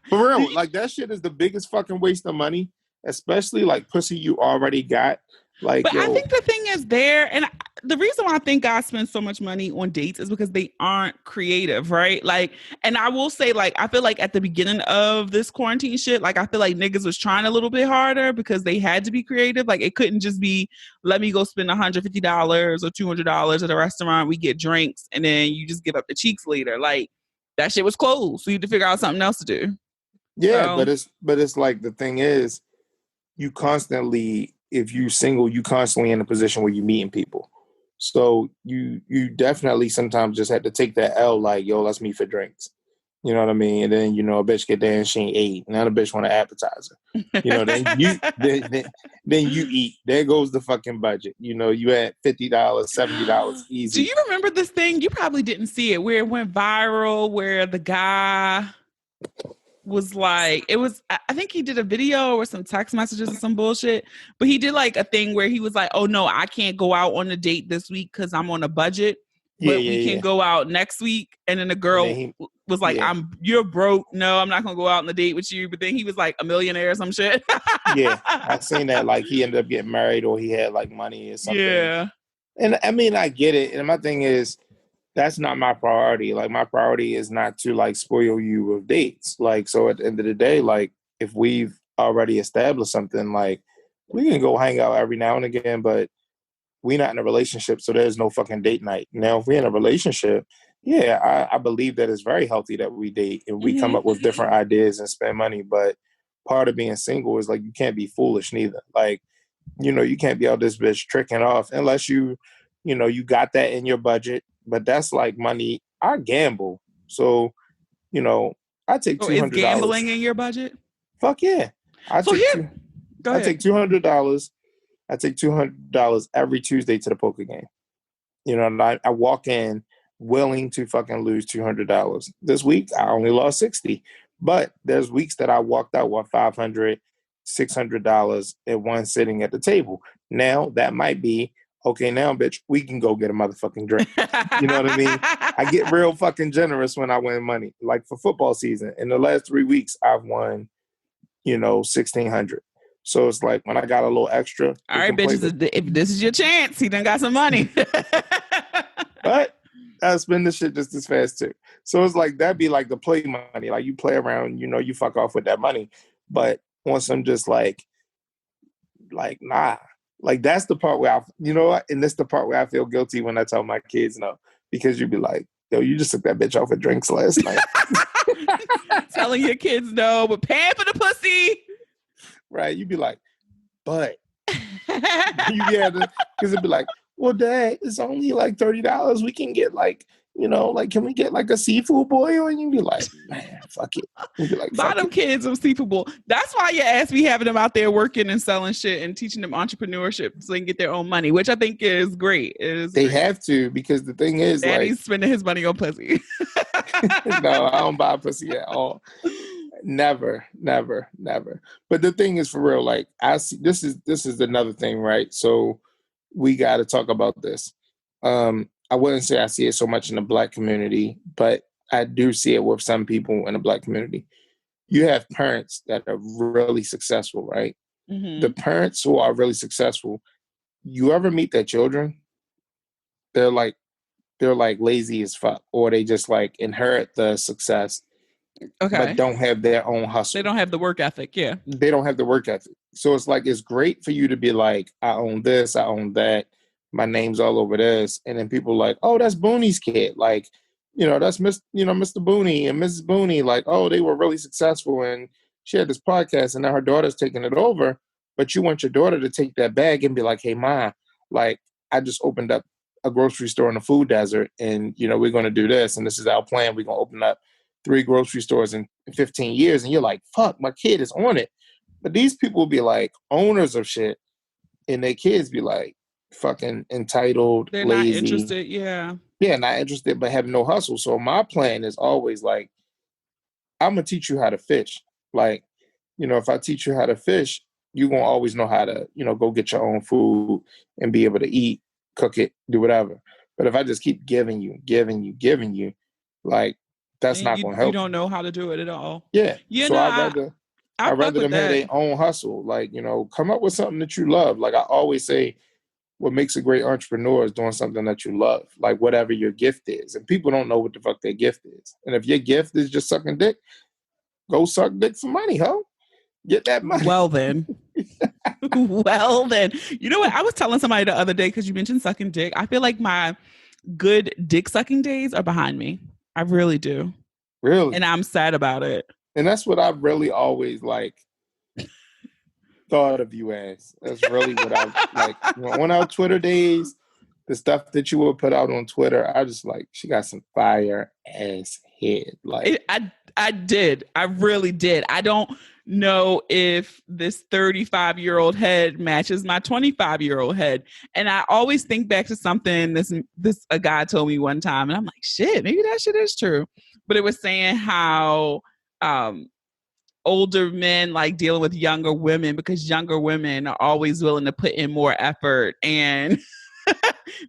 Speaker 2: For
Speaker 1: do
Speaker 2: real,
Speaker 1: you,
Speaker 2: like that shit is the biggest fucking waste of money, especially like pussy you already got. Like,
Speaker 1: but I
Speaker 2: yo,
Speaker 1: think the thing is there, and the reason why I think guys spend so much money on dates is because they aren't creative, right? Like, and I will say, like, I feel like at the beginning of this quarantine shit, like, I feel like niggas was trying a little bit harder because they had to be creative. Like, it couldn't just be, let me go spend $150 or $200 at a restaurant, we get drinks, and then you just give up the cheeks later. Like, that shit was closed. So you had to figure out something else to do.
Speaker 2: yeah,
Speaker 1: So,
Speaker 2: but it's like the thing is, you constantly, if you single, you constantly in a position where you meeting people. So you definitely sometimes just have to take that L, like, yo, let's meet for drinks. You know what I mean? And then, a bitch get there and she ain't ate. Now the bitch want an appetizer. Then you eat. There goes the fucking budget. You had $50, $70
Speaker 1: do
Speaker 2: easy.
Speaker 1: you remember this thing? You probably didn't see it where it went viral, where the guy was like, it was, I think he did a video or some text messages or some bullshit, but he did like a thing where he was like, oh no, I can't go out on a date this week because I'm on a budget,
Speaker 2: Yeah,
Speaker 1: but we
Speaker 2: yeah,
Speaker 1: can
Speaker 2: yeah.
Speaker 1: go out next week. And then the
Speaker 2: And then
Speaker 1: girl
Speaker 2: he,
Speaker 1: was like,
Speaker 2: yeah,
Speaker 1: you're broke. No, I'm not gonna go out on a date with you. But then he was like a millionaire or some shit.
Speaker 2: yeah. I seen that, like he ended up getting married or he had like money or something.
Speaker 1: Yeah.
Speaker 2: And I mean, I get it. And my thing is, that's not my priority. Like my priority is not to like spoil you with dates. Like, so at the end of the day, like if we've already established something, like we can go hang out every now and again, but we not in a relationship, so there's no fucking date night. Now, if we're in a relationship, yeah, I believe that it's very healthy that we date and we come
Speaker 1: Mm-hmm.
Speaker 2: up with different ideas and spend money. But part of being single is like you can't be foolish neither. Like, you can't be out this bitch tricking off unless you got that in your budget. But that's like money. I gamble. So, you know, I take
Speaker 1: So is
Speaker 2: $200.
Speaker 1: gambling in your budget?
Speaker 2: Fuck yeah. I
Speaker 1: So
Speaker 2: take
Speaker 1: here,
Speaker 2: two
Speaker 1: go
Speaker 2: I
Speaker 1: ahead.
Speaker 2: take $200. I take $200 every Tuesday to the poker game. And I walk in willing to fucking lose $200. This week I only lost 60. But there's weeks that I walked out with $500, $600 at one sitting at the table. Now that might be okay. Now, bitch, we can go get a motherfucking drink. You know what I mean? I get real fucking generous when I win money. Like for football season, in the last 3 weeks, I've won 1,600. So it's like when I got a little extra,
Speaker 1: All
Speaker 2: we
Speaker 1: right,
Speaker 2: can play
Speaker 1: bitches,
Speaker 2: with.
Speaker 1: if this is your chance, he done got some money.
Speaker 2: But I spend this shit just as fast too. So it's like that'd be like the play money. Like you play around, you fuck off with that money. But once I'm just like nah. Like that's the part where and that's the part where I feel guilty when I tell my kids no. Because you'd be like, yo, you just took that bitch off of drinks last night.
Speaker 1: Telling your kids no, but paying for the pussy.
Speaker 2: Right. You'd be like, but you get it because it'd be like, well, Dad, it's only like $30. We can get like, can we get like a seafood boil? And you'd be like, man, fuck it. You'd be like, fuck
Speaker 1: Bottom
Speaker 2: it.
Speaker 1: kids of seafood. That's why your ass be having them out there working and selling shit and teaching them entrepreneurship so they can get their own money, which I think is great. It is
Speaker 2: They
Speaker 1: great.
Speaker 2: have to because the thing is, like,
Speaker 1: Daddy's spending his money on pussy.
Speaker 2: no, I don't buy pussy at all. Never, never, never. But the thing is, for real, like I see, this is another thing, right? So we got to talk about this. I wouldn't say I see it so much in the Black community, but I do see it with some people in the Black community. you have parents that are really successful, right? The parents who are really successful, you ever meet their children? They're like lazy as fuck, or they just like inherit the success, but
Speaker 1: Okay.
Speaker 2: don't have their own
Speaker 1: They
Speaker 2: hustle.
Speaker 1: don't have the work ethic. Yeah.
Speaker 2: They don't have the work ethic. So it's like, it's great for you to be like, I own this, I own that, my name's all over this. And then people are like, oh, that's Boonie's kid. Like, that's Mr. Boonie and Mrs. Boonie. Like, oh, they were really successful and she had this podcast and now her daughter's taking it over. But you want your daughter to take that bag and be like, hey, Ma, like, I just opened up a grocery store in the food desert and, we're going to do this. And this is our plan. We're going to open up 3 grocery stores in 15 years. And you're like, fuck, my kid is on it. But these people will be like owners of shit and their kids be like fucking entitled,
Speaker 1: They're not
Speaker 2: lazy.
Speaker 1: interested. Yeah.
Speaker 2: Yeah, not interested, but have no hustle. So my plan is always like, I'm going to teach you how to fish. Like, if I teach you how to fish, you're going to always know how to, go get your own food and be able to eat, cook it, do whatever. But if I just keep giving you, like, that's not going to help.
Speaker 1: You don't know how to do it at all.
Speaker 2: Yeah.
Speaker 1: So
Speaker 2: I'd rather them have their own hustle. Like, come up with something that you love. Like I always say, what makes a great entrepreneur is doing something that you love, like whatever your gift is. And people don't know what the fuck their gift is. And if your gift is just sucking dick, go suck dick for money, ho. Get that money.
Speaker 1: Well then. Well then. You know what? I was telling somebody the other day, because you mentioned sucking dick. I feel like my good dick sucking days are behind me. I really do.
Speaker 2: Really?
Speaker 1: And I'm sad about it.
Speaker 2: And that's what I've really always like thought of you as. That's really what I like. On our Twitter days, the stuff that you would put out on Twitter, I just like, she got some fire ass head. Like
Speaker 1: I did. I really did. I don't know if this 35-year-old head matches my 25-year-old head. And I always think back to something this a guy told me one time, and I'm like, shit, maybe that shit is true. But it was saying how older men like dealing with younger women because younger women are always willing to put in more effort, and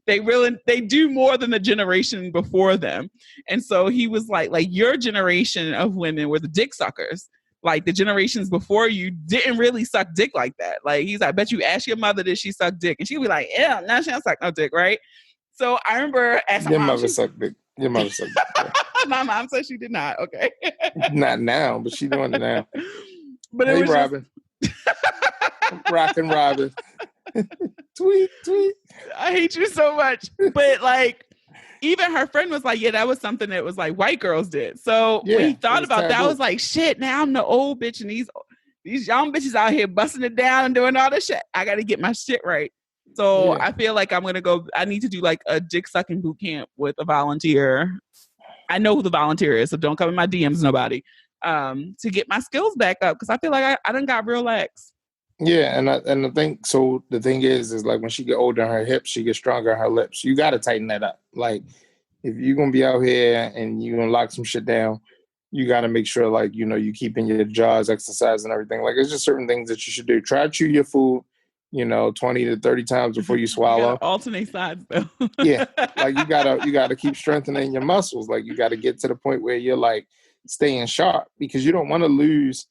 Speaker 1: they do more than the generation before them. And so he was like your generation of women were the dick suckers. Like the generations before you didn't really suck dick like that. Like he's like, I bet you ask your mother, did she suck dick? And she'd be like, yeah, no, she don't suck no dick, right? So I remember asking
Speaker 2: your mother sucked dick. Your mother sucked dick.
Speaker 1: My mom said she did not. Okay.
Speaker 2: Not now, but she's doing it now.
Speaker 1: But
Speaker 2: hey,
Speaker 1: it was
Speaker 2: Robin. Rockin' Robin. tweet.
Speaker 1: I hate you so much. But like, even her friend was like, yeah, that was something that was like white girls did. So when he thought about that, I was like, shit, now I'm the old bitch and these young bitches out here busting it down and doing all this shit. I got to get my shit right. So I feel like I'm going to go, I need to do like a dick sucking boot camp with a volunteer. I know who the volunteer is, so don't come in my DMs, nobody, to get my skills back up. Cause I feel like I done got real lax.
Speaker 2: Yeah. And the thing is like when she get older in her hips, she gets stronger in her lips. You got to tighten that up. Like if you're going to be out here and you're going to lock some shit down, you got to make sure like, you keeping your jaws, exercise and everything. Like it's just certain things that you should do. Try to chew your food, 20 to 30 times before you swallow.
Speaker 1: You alternate sides though.
Speaker 2: Yeah. Like you gotta keep strengthening your muscles. Like you got to get to the point where you're like staying sharp because you don't want to lose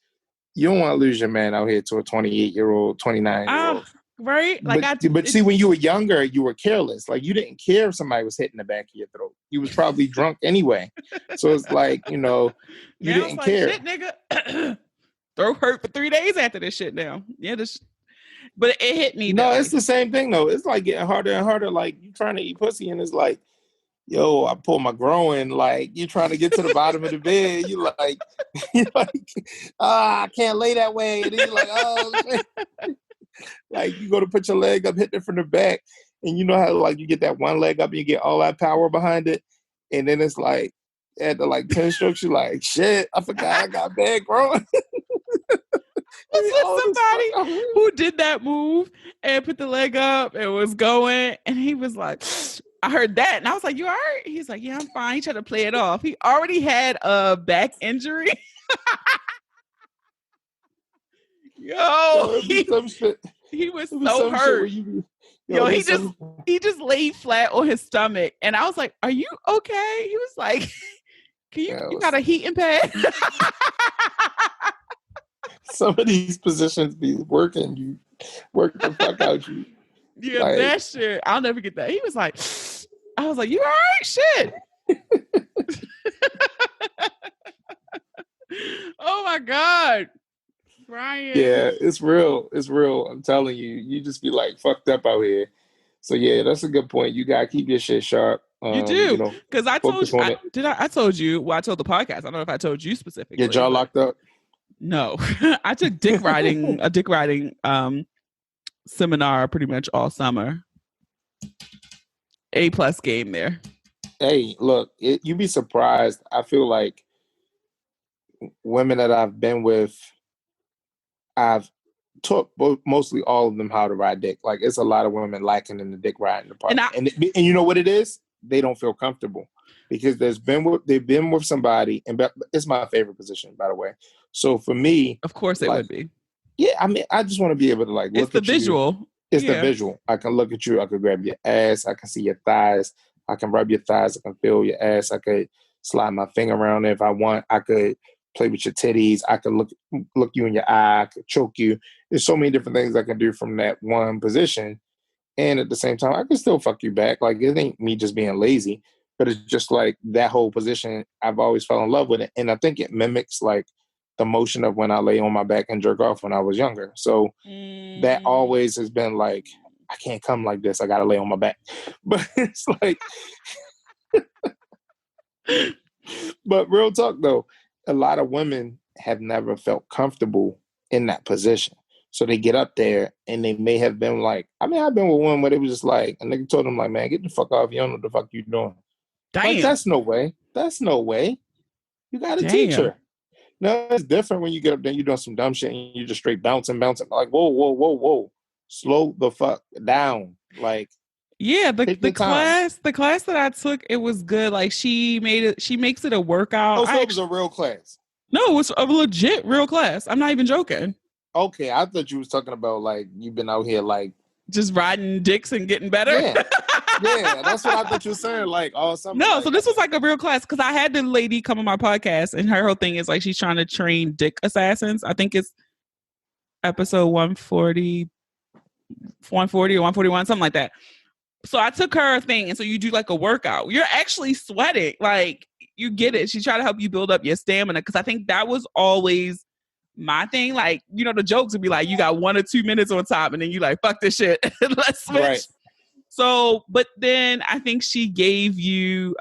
Speaker 2: your man out here to a 28-year-old, 29-year-old.
Speaker 1: Right?
Speaker 2: But see, when you were younger, you were careless. Like you didn't care if somebody was hitting the back of your throat. You was probably drunk anyway. So it's like, you didn't care.
Speaker 1: Shit, nigga. Throat hurt for 3 days after this shit now. Yeah, but it hit me.
Speaker 2: No, it's the same thing though. It's like getting harder and harder. Like you trying to eat pussy and it's like, yo, I pull my groin. Like you trying to get to the bottom of the bed. You're like, I can't lay that way. And then you're like, oh, like you go to put your leg up, hit it from the back. And you know how like you get that one leg up and you get all that power behind it. And then it's like, at the like 10 strokes, you're like, shit, I forgot I got bad groin.
Speaker 1: Was somebody who did that move and put the leg up and was going, and he was like, I heard that, and I was like, you all right? He's like, yeah, I'm fine. He tried to play it off. He already had a back injury. Yo, he was so hurt. He just laid flat on his stomach, and I was like, are you okay? He was like, you got a heating pad?
Speaker 2: some of these positions be working you, work the fuck out you.
Speaker 1: Yeah,
Speaker 2: Like,
Speaker 1: that shit. I'll never get that. He was like, I was like, you all right? Shit. Oh my God.
Speaker 2: yeah,
Speaker 1: Brian.
Speaker 2: it's real. It's real. I'm telling you, you just be like fucked up out here. So yeah, that's a good point. You gotta keep your shit sharp.
Speaker 1: You do. Because I told
Speaker 2: Focus
Speaker 1: you,
Speaker 2: on it.
Speaker 1: I told you, well, I told the podcast. I don't know if I told you
Speaker 2: Get
Speaker 1: specifically,
Speaker 2: jaw
Speaker 1: but
Speaker 2: locked up.
Speaker 1: no. I took a dick riding seminar pretty much all summer. A+ game there.
Speaker 2: Hey, look, you'd be surprised. I feel like women that I've been with, I've taught mostly all of them how to ride dick. Like it's a lot of women lacking in the dick riding
Speaker 1: And
Speaker 2: department, and you know what it is? They don't feel comfortable because they've been with somebody, and it's my favorite position, by the way. So for me,
Speaker 1: of course it
Speaker 2: like,
Speaker 1: would be.
Speaker 2: yeah, I mean, I just want to be able to like
Speaker 1: It's
Speaker 2: look
Speaker 1: the
Speaker 2: at you.
Speaker 1: visual.
Speaker 2: It's the
Speaker 1: Yeah.
Speaker 2: visual. I can look at you. I can grab your ass. I can see your thighs. I can rub your thighs. I can feel your ass. I could slide my finger around it if I want. I could play with your titties. I could look you in your eye. I could choke you. There's so many different things I can do from that one position. And at the same time, I can still fuck you back. Like it ain't me just being lazy, but it's just like that whole position. I've always fell in love with it. And I think it mimics like the motion of when I lay on my back and jerk off when I was younger. So that always has been like, I can't come like this. I got to lay on my back. But it's like, but real talk though, a lot of women have never felt comfortable in that position. So they get up there and they may have been like, I mean, I've been with one where it was just like, a nigga told them like, man, get the fuck off. You don't know what the fuck you doing.
Speaker 1: Damn.
Speaker 2: Like, that's no way. That's no way. You got to teach her. No, it's different when you get up there, you're doing some dumb shit and you're just straight bouncing. Like, whoa, whoa, whoa, whoa. Slow the fuck down. Like,
Speaker 1: yeah, the class that I took, it was good. Like she makes it a workout.
Speaker 2: Oh, so it was a real class.
Speaker 1: No, it was a legit real class. I'm not even joking.
Speaker 2: Okay, I thought you was talking about like you've been out here like
Speaker 1: just riding dicks and getting better.
Speaker 2: Yeah. Yeah, that's what I thought you were saying. Like, oh, something.
Speaker 1: No,
Speaker 2: like,
Speaker 1: so this was like a real class because I had the lady come on my podcast, and her whole thing is like she's trying to train dick assassins. I think it's episode 140 or 141, something like that. So I took her thing, and so you do like a workout. You're actually sweating, like you get it. She tried to help you build up your stamina because I think that was always my thing. Like, you know, the jokes would be like, you got 1 or 2 minutes on top, and then you like, fuck this shit, let's switch. Right. So, but then I think she gave you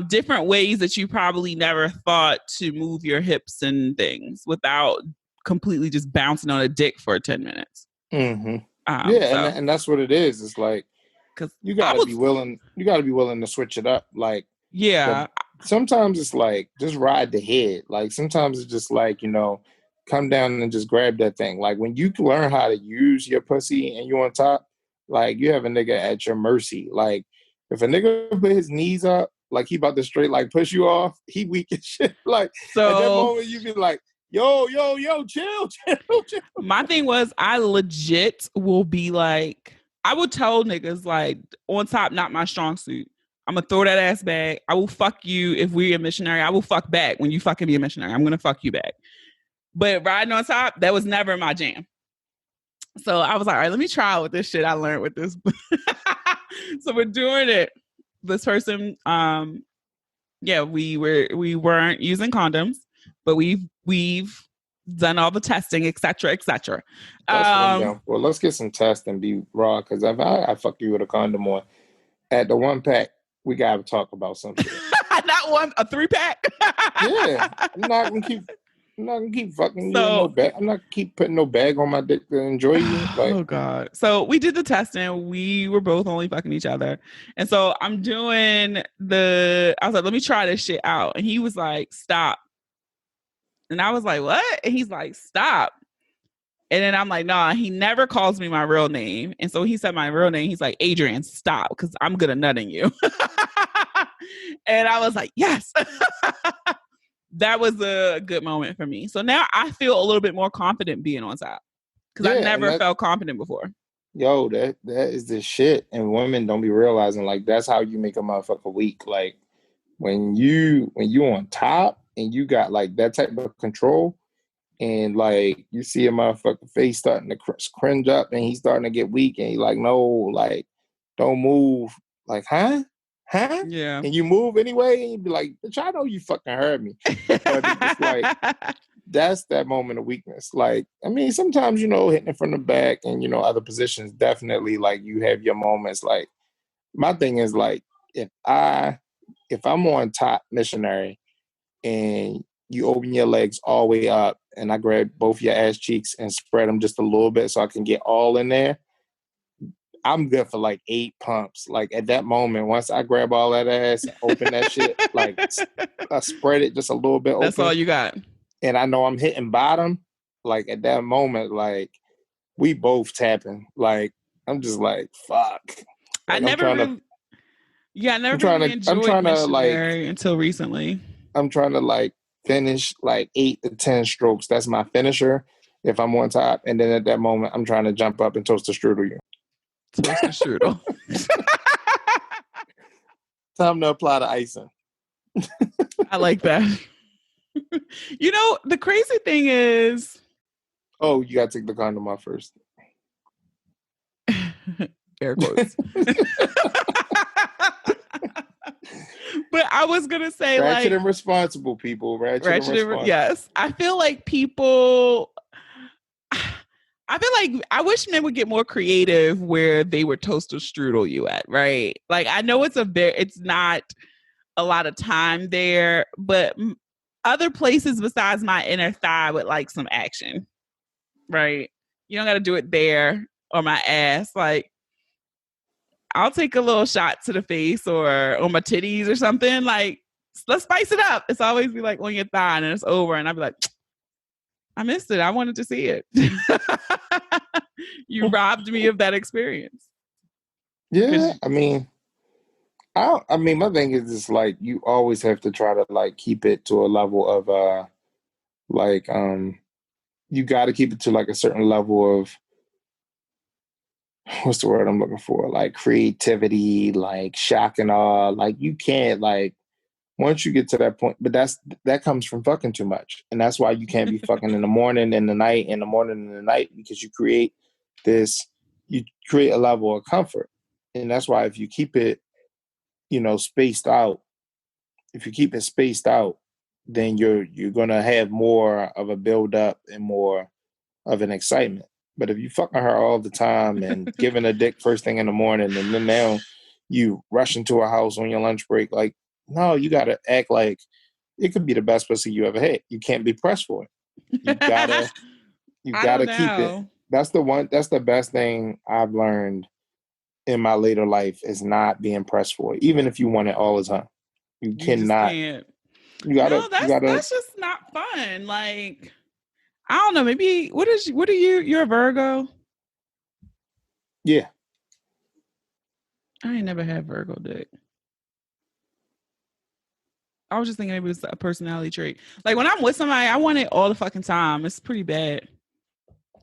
Speaker 1: different ways that you probably never thought to move your hips and things without completely just bouncing on a dick for 10 minutes.
Speaker 2: Mm-hmm. And that's what it is. It's like, because you gotta be willing to switch it up. Like,
Speaker 1: yeah.
Speaker 2: Sometimes it's like just ride the head. Like sometimes it's just like, you know, come down and just grab that thing. Like when you learn how to use your pussy and you on top, like you have a nigga at your mercy. Like if a nigga put his knees up, like he about to straight like push you off, he weak as shit. Like so, at that moment you be like, yo, chill.
Speaker 1: My thing was I legit will be like, I would tell niggas like on top, not my strong suit. I'm gonna throw that ass back. I will fuck you if we're a missionary. I will fuck back when you fucking be a missionary. I'm gonna fuck you back. But riding on top, that was never my jam. So I was like, all right, let me try with this shit I learned with this. So we're doing it. This person, we weren't using condoms, but we've done all the testing, et cetera, et cetera.
Speaker 2: That's what I'm down for. Let's get some tests and be raw, because if I fuck you with a condom on at the 1-pack, we gotta talk about something.
Speaker 1: Not one, a 3-pack.
Speaker 2: Yeah, I'm not gonna keep fucking you. I'm not gonna keep putting no bag on my dick to enjoy you. Like,
Speaker 1: oh God. So we did the testing. We were both only fucking each other. And so I'm doing I was like, let me try this shit out. And he was like, stop. And I was like, what? And he's like, stop. And then I'm like, nah, he never calls me my real name. And so he said my real name. He's like, Adrian, stop, because I'm good at nutting you. And I was like, yes. That was a good moment for me. So now I feel a little bit more confident being on top, because I never felt confident before.
Speaker 2: Yo, that is the shit. And women don't be realizing, like, that's how you make a motherfucker weak. Like, when you on top, and you got like that type of control, and like you see a motherfucker face starting to cringe up, and he's starting to get weak, and he's like, no, like don't move, like huh,
Speaker 1: Yeah.
Speaker 2: and you move anyway, and you be like, bitch, I know you fucking heard me, but it's like that's that moment of weakness. Like, I mean, sometimes, hitting it from the back and, other positions, definitely like you have your moments. Like, my thing is like, if I'm on top missionary and you open your legs all the way up and I grab both your ass cheeks and spread them just a little bit so I can get all in there, I'm good for like 8 pumps. Like at that moment, once I grab all that ass and open that shit, like I spread it just a little bit
Speaker 1: That's
Speaker 2: open.
Speaker 1: all you got.
Speaker 2: And I know I'm hitting bottom. Like at that moment, like we both tapping. Like I'm just like, fuck.
Speaker 1: I
Speaker 2: Like I'm
Speaker 1: never
Speaker 2: trying
Speaker 1: really,
Speaker 2: to,
Speaker 1: yeah, I
Speaker 2: I'm
Speaker 1: never
Speaker 2: trying
Speaker 1: really
Speaker 2: to, I'm
Speaker 1: enjoyed
Speaker 2: trying to like,
Speaker 1: missionary until recently.
Speaker 2: I'm trying to like finish like 8 to 10 strokes. That's my finisher if I'm on top. And then at that moment, I'm trying to jump up and toast the strudel you.
Speaker 1: Toast the strudel.
Speaker 2: Time to apply the icing.
Speaker 1: I like that. The crazy thing is,
Speaker 2: oh, you gotta take the condom off first.
Speaker 1: Air quotes. But I was gonna say,
Speaker 2: ratchet
Speaker 1: like,
Speaker 2: and responsible people. Ratchet and responsible.
Speaker 1: Yes, I feel like people. I feel like I wish men would get more creative where they would toast or strudel you at, right? Like I know it's not a lot of time there, but other places besides my inner thigh would like some action, right? You don't got to do it there or my ass. Like I'll take a little shot to the face or on my titties or something. Like let's spice it up. It's always be like on your thigh and it's over, and I'll be like, I missed it. I wanted to see it. You robbed me of that experience.
Speaker 2: Yeah, I mean, my thing is just like you always have to try to like keep it to a level of like you got to keep it to like a certain level of what's the word I'm looking for? Like creativity, like shock and awe. Like you can't like once you get to that point, but that comes from fucking too much, and that's why you can't be fucking in the morning, in the night, in the morning, in the night, because you create a level of comfort, and that's why if you keep it, spaced out, if you keep it spaced out, then you're gonna have more of a build up and more of an excitement. But if you fucking her all the time and giving a dick first thing in the morning, and then now you rush into a house on your lunch break, like, no, you gotta act like it could be the best pussy you ever had. You can't be pressed for it. You gotta
Speaker 1: I don't
Speaker 2: keep it.
Speaker 1: know.
Speaker 2: That's the best thing I've learned in my later life is not being pressed for it. Even if you want it all the time. You
Speaker 1: You just
Speaker 2: cannot.
Speaker 1: can't.
Speaker 2: You gotta.
Speaker 1: No,
Speaker 2: You gotta.
Speaker 1: that's just not fun. Like I don't know. Maybe what are you? You're a Virgo.
Speaker 2: Yeah.
Speaker 1: I ain't never had Virgo dick. I was just thinking maybe it's a personality trait. Like when I'm with somebody, I want it all the fucking time. It's pretty bad.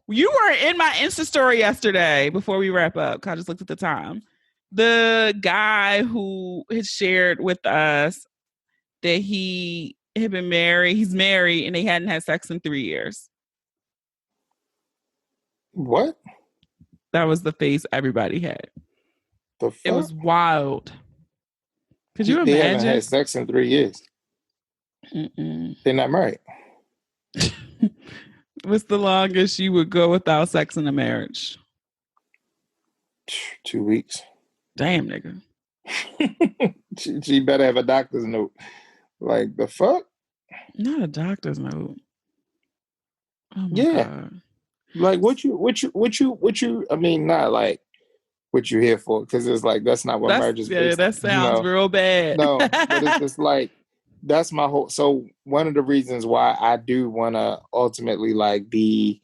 Speaker 1: You were in my Insta story yesterday before we wrap up. I just looked at the time. The guy who had shared with us that he had been married, he's married, and they hadn't had sex in 3 years.
Speaker 2: What?
Speaker 1: That was the face everybody had.
Speaker 2: The fuck?
Speaker 1: It was wild. Could you imagine?
Speaker 2: They haven't had sex in 3 years.
Speaker 1: Mm-mm.
Speaker 2: They're not married.
Speaker 1: What's the longest you would go without sex in a marriage?
Speaker 2: 2 weeks.
Speaker 1: Damn, nigga.
Speaker 2: she better have a doctor's note. Like the fuck?
Speaker 1: Not a doctor's note. Oh my God.
Speaker 2: Like what you I mean, not like what you here for, because it's like that's not what marriage is based on.
Speaker 1: That sounds real bad.
Speaker 2: No, but it's just like that's my whole. So one of the reasons why I do want to ultimately like be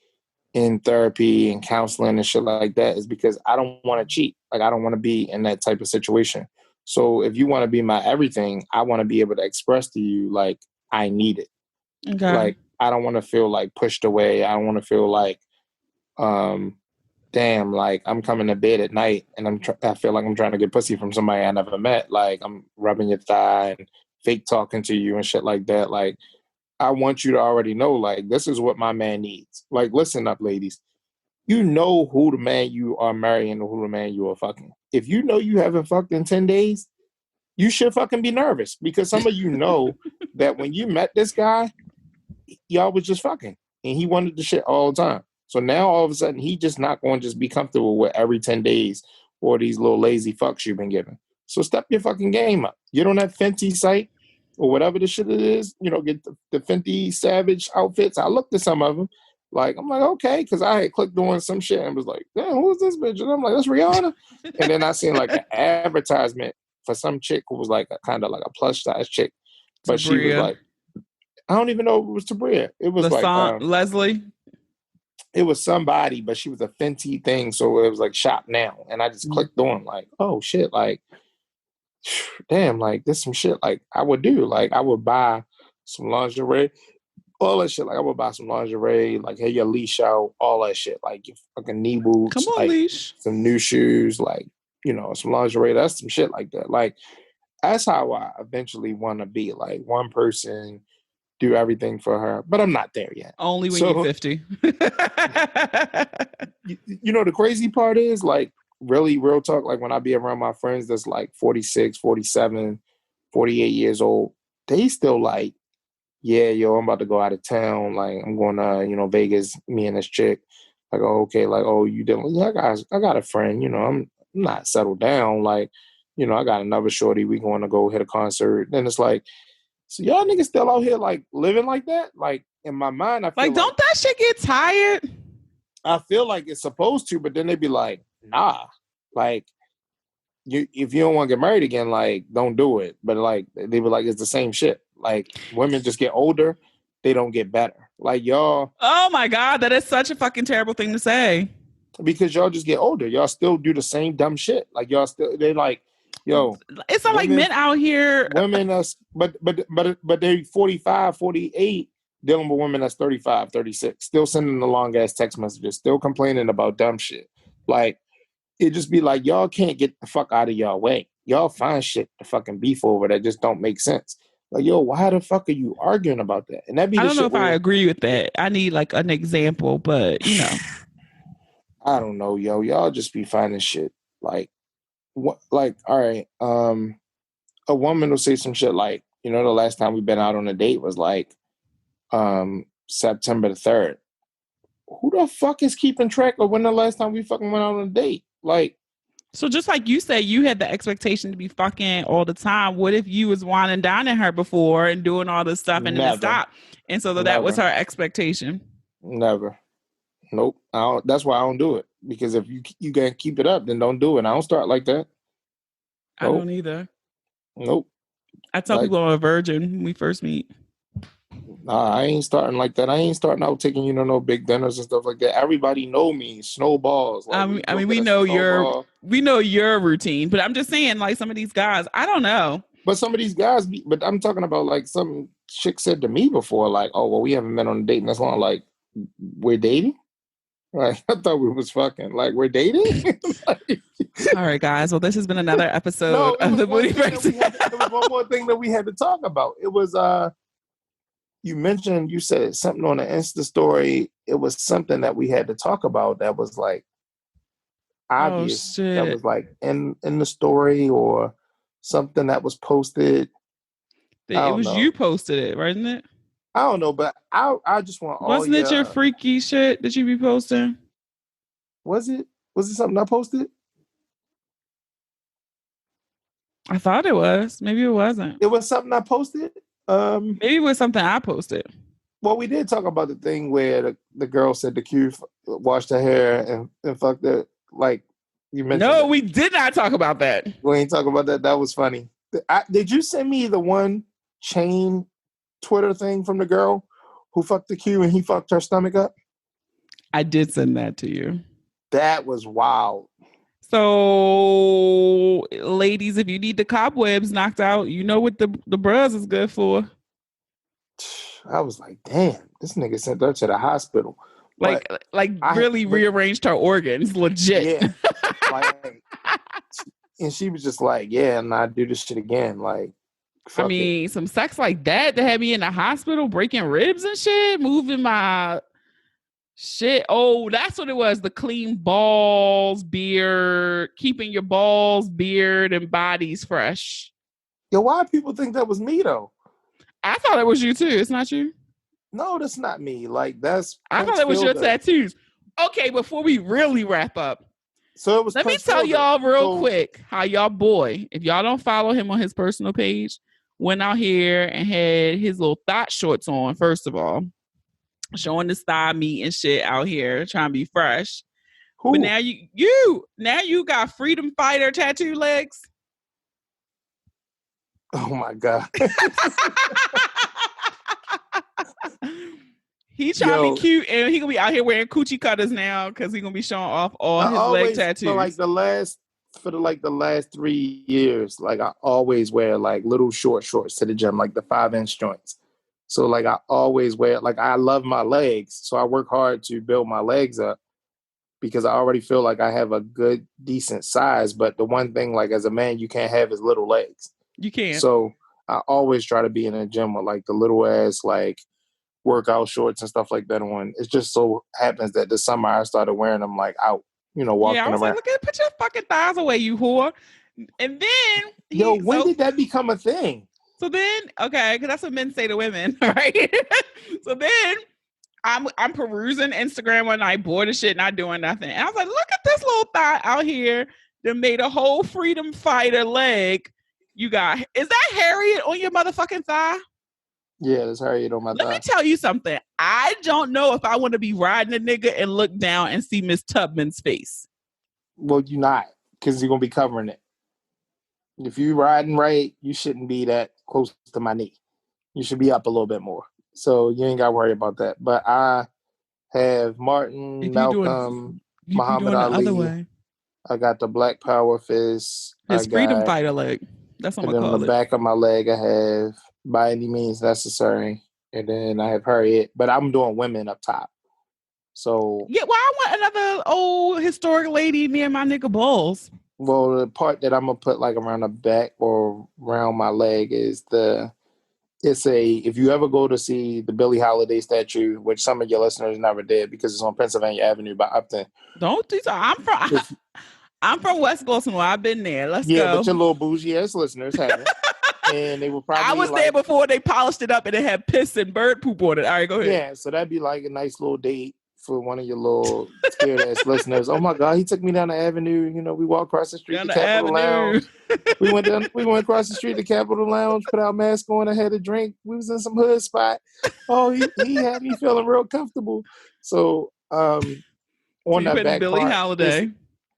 Speaker 2: in therapy and counseling and shit like that is because I don't want to cheat. Like I don't want to be in that type of situation. So if you want to be my everything, I want to be able to express to you like I need it.
Speaker 1: Okay.
Speaker 2: Like I don't want to feel like pushed away. I don't want to feel like damn, like I'm coming to bed at night and I feel like I'm trying to get pussy from somebody I never met. Like I'm rubbing your thigh and fake talking to you and shit like that. Like I want you to already know, like, this is what my man needs. Like, listen up, ladies. You know who the man you are marrying and who the man you are fucking. If you know you haven't fucked in 10 days, you should fucking be nervous because some of you know that when you met this guy, y'all was just fucking and he wanted the shit all the time. So now all of a sudden he just not going to just be comfortable with every 10 days or these little lazy fucks you've been given. So step your fucking game up. Get on that Fenty site or whatever the shit it is, get the Fenty Savage outfits. I looked at some of them. Like, I'm like, okay, because I had clicked on some shit and was like, damn, who's this bitch? And I'm like, that's Rihanna. And then I seen like an advertisement for some chick who was like a kind of like a plus size chick. But she was like, I don't even know if it was Tabria. It was
Speaker 1: Leslie.
Speaker 2: It was somebody, but she was a Fenty thing, so it was like shop now. And I just clicked on like, oh shit, like damn, like this some shit like I would do. Like I would buy some lingerie, all that shit. Like I would buy some lingerie, like hey your leash out, all that shit. Like your fucking knee boots,
Speaker 1: come on,
Speaker 2: like
Speaker 1: leash.
Speaker 2: some new shoes, like some lingerie. That's some shit like that. Like that's how I eventually want to be. Like one person do everything for her, but I'm not there yet.
Speaker 1: Only when you're 50.
Speaker 2: The crazy part is like really real talk. Like when I be around my friends that's like 46, 47, 48 years old, they still like, yeah, yo, I'm about to go out of town. Like I'm going to, Vegas, me and this chick. Like, oh, okay. Like, oh, you didn't, yeah, I got a friend, I'm not settled down. Like, I got another shorty. We going to go hit a concert. Then it's like, so y'all niggas still out here like living like that? Like in my mind, I feel
Speaker 1: like don't that shit get tired?
Speaker 2: I feel like it's supposed to, but then they be like, nah, like if you don't want to get married again, like don't do it. But like they be like, it's the same shit. Like women just get older, they don't get better. Like y'all.
Speaker 1: Oh my God, that is such a fucking terrible thing to say.
Speaker 2: Because y'all just get older. Y'all still do the same dumb shit. Like y'all still, they like, yo.
Speaker 1: It's not women, like men out here.
Speaker 2: Women that's, but they 45, 48, dealing with women that's 35, 36, still sending the long ass text messages, still complaining about dumb shit. Like, it just be like, y'all can't get the fuck out of y'all way. Y'all find shit to fucking beef over that just don't make sense. Like, yo, why the fuck are you arguing about that? And that be
Speaker 1: I
Speaker 2: the
Speaker 1: don't know
Speaker 2: shit
Speaker 1: if I agree with that. I need like an example, but
Speaker 2: I don't know, yo. Y'all just be finding shit like what? Like, all right, a woman will say some shit like, the last time we've been out on a date was like September the 3rd. Who the fuck is keeping track of when the last time we fucking went out on a date? Like,
Speaker 1: so just like you said, you had the expectation to be fucking all the time. What if you was wine and dining her before and doing all this stuff and then it stopped? And so that was her expectation.
Speaker 2: Never. Nope. That's why I don't do it. Because if you can't keep it up, then don't do it. I don't start like that. Nope.
Speaker 1: I don't either.
Speaker 2: Nope.
Speaker 1: I tell people I'm a virgin when we first meet.
Speaker 2: Nah, I ain't starting like that. I ain't starting out taking, no big dinners and stuff like that. Everybody know me, snowballs. Like,
Speaker 1: I mean, we know your routine, but I'm just saying, like some of these guys, I don't know.
Speaker 2: But some of these guys, but I'm talking about like some chick said to me before, like, oh, well, we haven't been on a date in this long. Like, we're dating? Like, I thought we was fucking. Like, we're dating?
Speaker 1: Like, all right, guys. Well, this has been another episode of the Boonie Breaks.
Speaker 2: There was one more thing that we had to talk about. It was, you said something on the Insta story. It was something that we had to talk about that was like obvious.
Speaker 1: Oh, shit.
Speaker 2: That was like in the story or something that was posted.
Speaker 1: It was you posted it, wasn't it?
Speaker 2: I don't know, but I just want all.
Speaker 1: Wasn't it your freaky shit that you be posting?
Speaker 2: Was it something I posted?
Speaker 1: I thought it was. Maybe it wasn't.
Speaker 2: It was something I posted.
Speaker 1: Maybe it was something I posted.
Speaker 2: Well, we did talk about the thing where the girl said the Q washed her hair and fucked her. Like you mentioned.
Speaker 1: No, we did not talk about that.
Speaker 2: We ain't talk about that. That was funny. Did you send me the one chain Twitter thing from the girl who fucked the Q and he fucked her stomach up?
Speaker 1: I did send that to you.
Speaker 2: That was wild.
Speaker 1: So, ladies, if you need the cobwebs knocked out, you know what the bras is good for.
Speaker 2: I was like, damn, this nigga sent her to the hospital.
Speaker 1: Really rearranged her organs, legit.
Speaker 2: Yeah. And she was just like, yeah, and I do this shit again. Like,
Speaker 1: I
Speaker 2: Fuck it.
Speaker 1: mean, some sex like that had me in the hospital breaking ribs and shit, moving my shit. Oh, that's what it was. The clean balls, beard, keeping your balls, beard, and bodies fresh.
Speaker 2: Yo, why people think that was me though?
Speaker 1: I thought it was you too. It's not you.
Speaker 2: No, that's not me. Like that's
Speaker 1: I thought
Speaker 2: Prince
Speaker 1: it was your
Speaker 2: Fielder.
Speaker 1: tattoos. Okay, before we really wrap up,
Speaker 2: So it was
Speaker 1: let me
Speaker 2: Prince
Speaker 1: tell
Speaker 2: Fielder.
Speaker 1: y'all real
Speaker 2: So
Speaker 1: quick how y'all boy, if y'all don't follow him on his personal page, went out here and had his little thought shorts on, first of all, showing his thigh meat and shit out here, trying to be fresh. But
Speaker 2: who?
Speaker 1: now you got freedom fighter tattoo legs.
Speaker 2: Oh my god.
Speaker 1: He trying to be
Speaker 2: Yo,
Speaker 1: cute and he gonna be out here wearing coochie cutters now because he gonna be showing off all
Speaker 2: I
Speaker 1: his leg
Speaker 2: always
Speaker 1: tattoos.
Speaker 2: for the last 3 years, like I always wear like little shorts to the gym, like the 5-inch joints. So like I always wear like I love my legs, so I work hard to build my legs up because I already feel like I have a good decent size. But the one thing like as a man you can't have is little legs.
Speaker 1: You can't.
Speaker 2: So I always try to be in a gym with like the little ass like workout shorts and stuff like that on. It just so happens that this summer I started wearing them like out,
Speaker 1: Yeah, I
Speaker 2: walking
Speaker 1: was like,
Speaker 2: around.
Speaker 1: look at put your fucking thighs away, you whore. And then
Speaker 2: Yo,
Speaker 1: he
Speaker 2: when did that become a thing?
Speaker 1: so then okay, because that's what men say to women, right? So then I'm perusing Instagram one night, bored of shit, not doing nothing. And I was like, look at this little thigh out here that made a whole freedom fighter leg. You got is that Harriet on your motherfucking thigh?
Speaker 2: Yeah, that's Harriet on my
Speaker 1: Let me
Speaker 2: thigh.
Speaker 1: tell you something. I don't know if I want to be riding a nigga and look down and see Miss Tubman's face.
Speaker 2: Well, you're not, because you're gonna be covering it. If you riding right, you shouldn't be that close to my knee. You should be up a little bit more. So you ain't gotta worry about that. But I have Martin,
Speaker 1: If you doing
Speaker 2: Malcolm,
Speaker 1: if you
Speaker 2: Muhammad
Speaker 1: doing the other
Speaker 2: Ali.
Speaker 1: way,
Speaker 2: I got the Black Power fist. I
Speaker 1: his freedom
Speaker 2: got,
Speaker 1: fighter leg. That's what I'm
Speaker 2: and
Speaker 1: gonna
Speaker 2: then on the
Speaker 1: call it.
Speaker 2: back of my leg, I have By Any Means Necessary. And then I have Harriet, but I'm doing women up top. So,
Speaker 1: Yeah, well, I want another old historic lady near my nigga balls.
Speaker 2: well, the part that I'm gonna put like around the back or around my leg is if you ever go to see the Billie Holiday statue, which some of your listeners never did because it's on Pennsylvania Avenue by Upton.
Speaker 1: Don't do so.
Speaker 2: If,
Speaker 1: I'm from West Baltimore. I've been there. Let's
Speaker 2: yeah, but
Speaker 1: go.
Speaker 2: your little bougie ass listeners haven't. And they will
Speaker 1: I
Speaker 2: probably
Speaker 1: was there
Speaker 2: like,
Speaker 1: before they polished it up and it had piss and bird poop on it. All right, go ahead.
Speaker 2: yeah, so that'd be like a nice little date for one of your little scared ass listeners. Oh my God, he took me down the avenue. We walked across the street
Speaker 1: Down
Speaker 2: to
Speaker 1: the
Speaker 2: Capitol
Speaker 1: avenue.
Speaker 2: Lounge. We went across the street to Capitol Lounge, put our mask on, and had a drink. We was in some hood spot. Oh, he had me feeling real comfortable. So
Speaker 1: So
Speaker 2: on
Speaker 1: you
Speaker 2: the
Speaker 1: putting
Speaker 2: back
Speaker 1: Billie
Speaker 2: part is
Speaker 1: Holiday.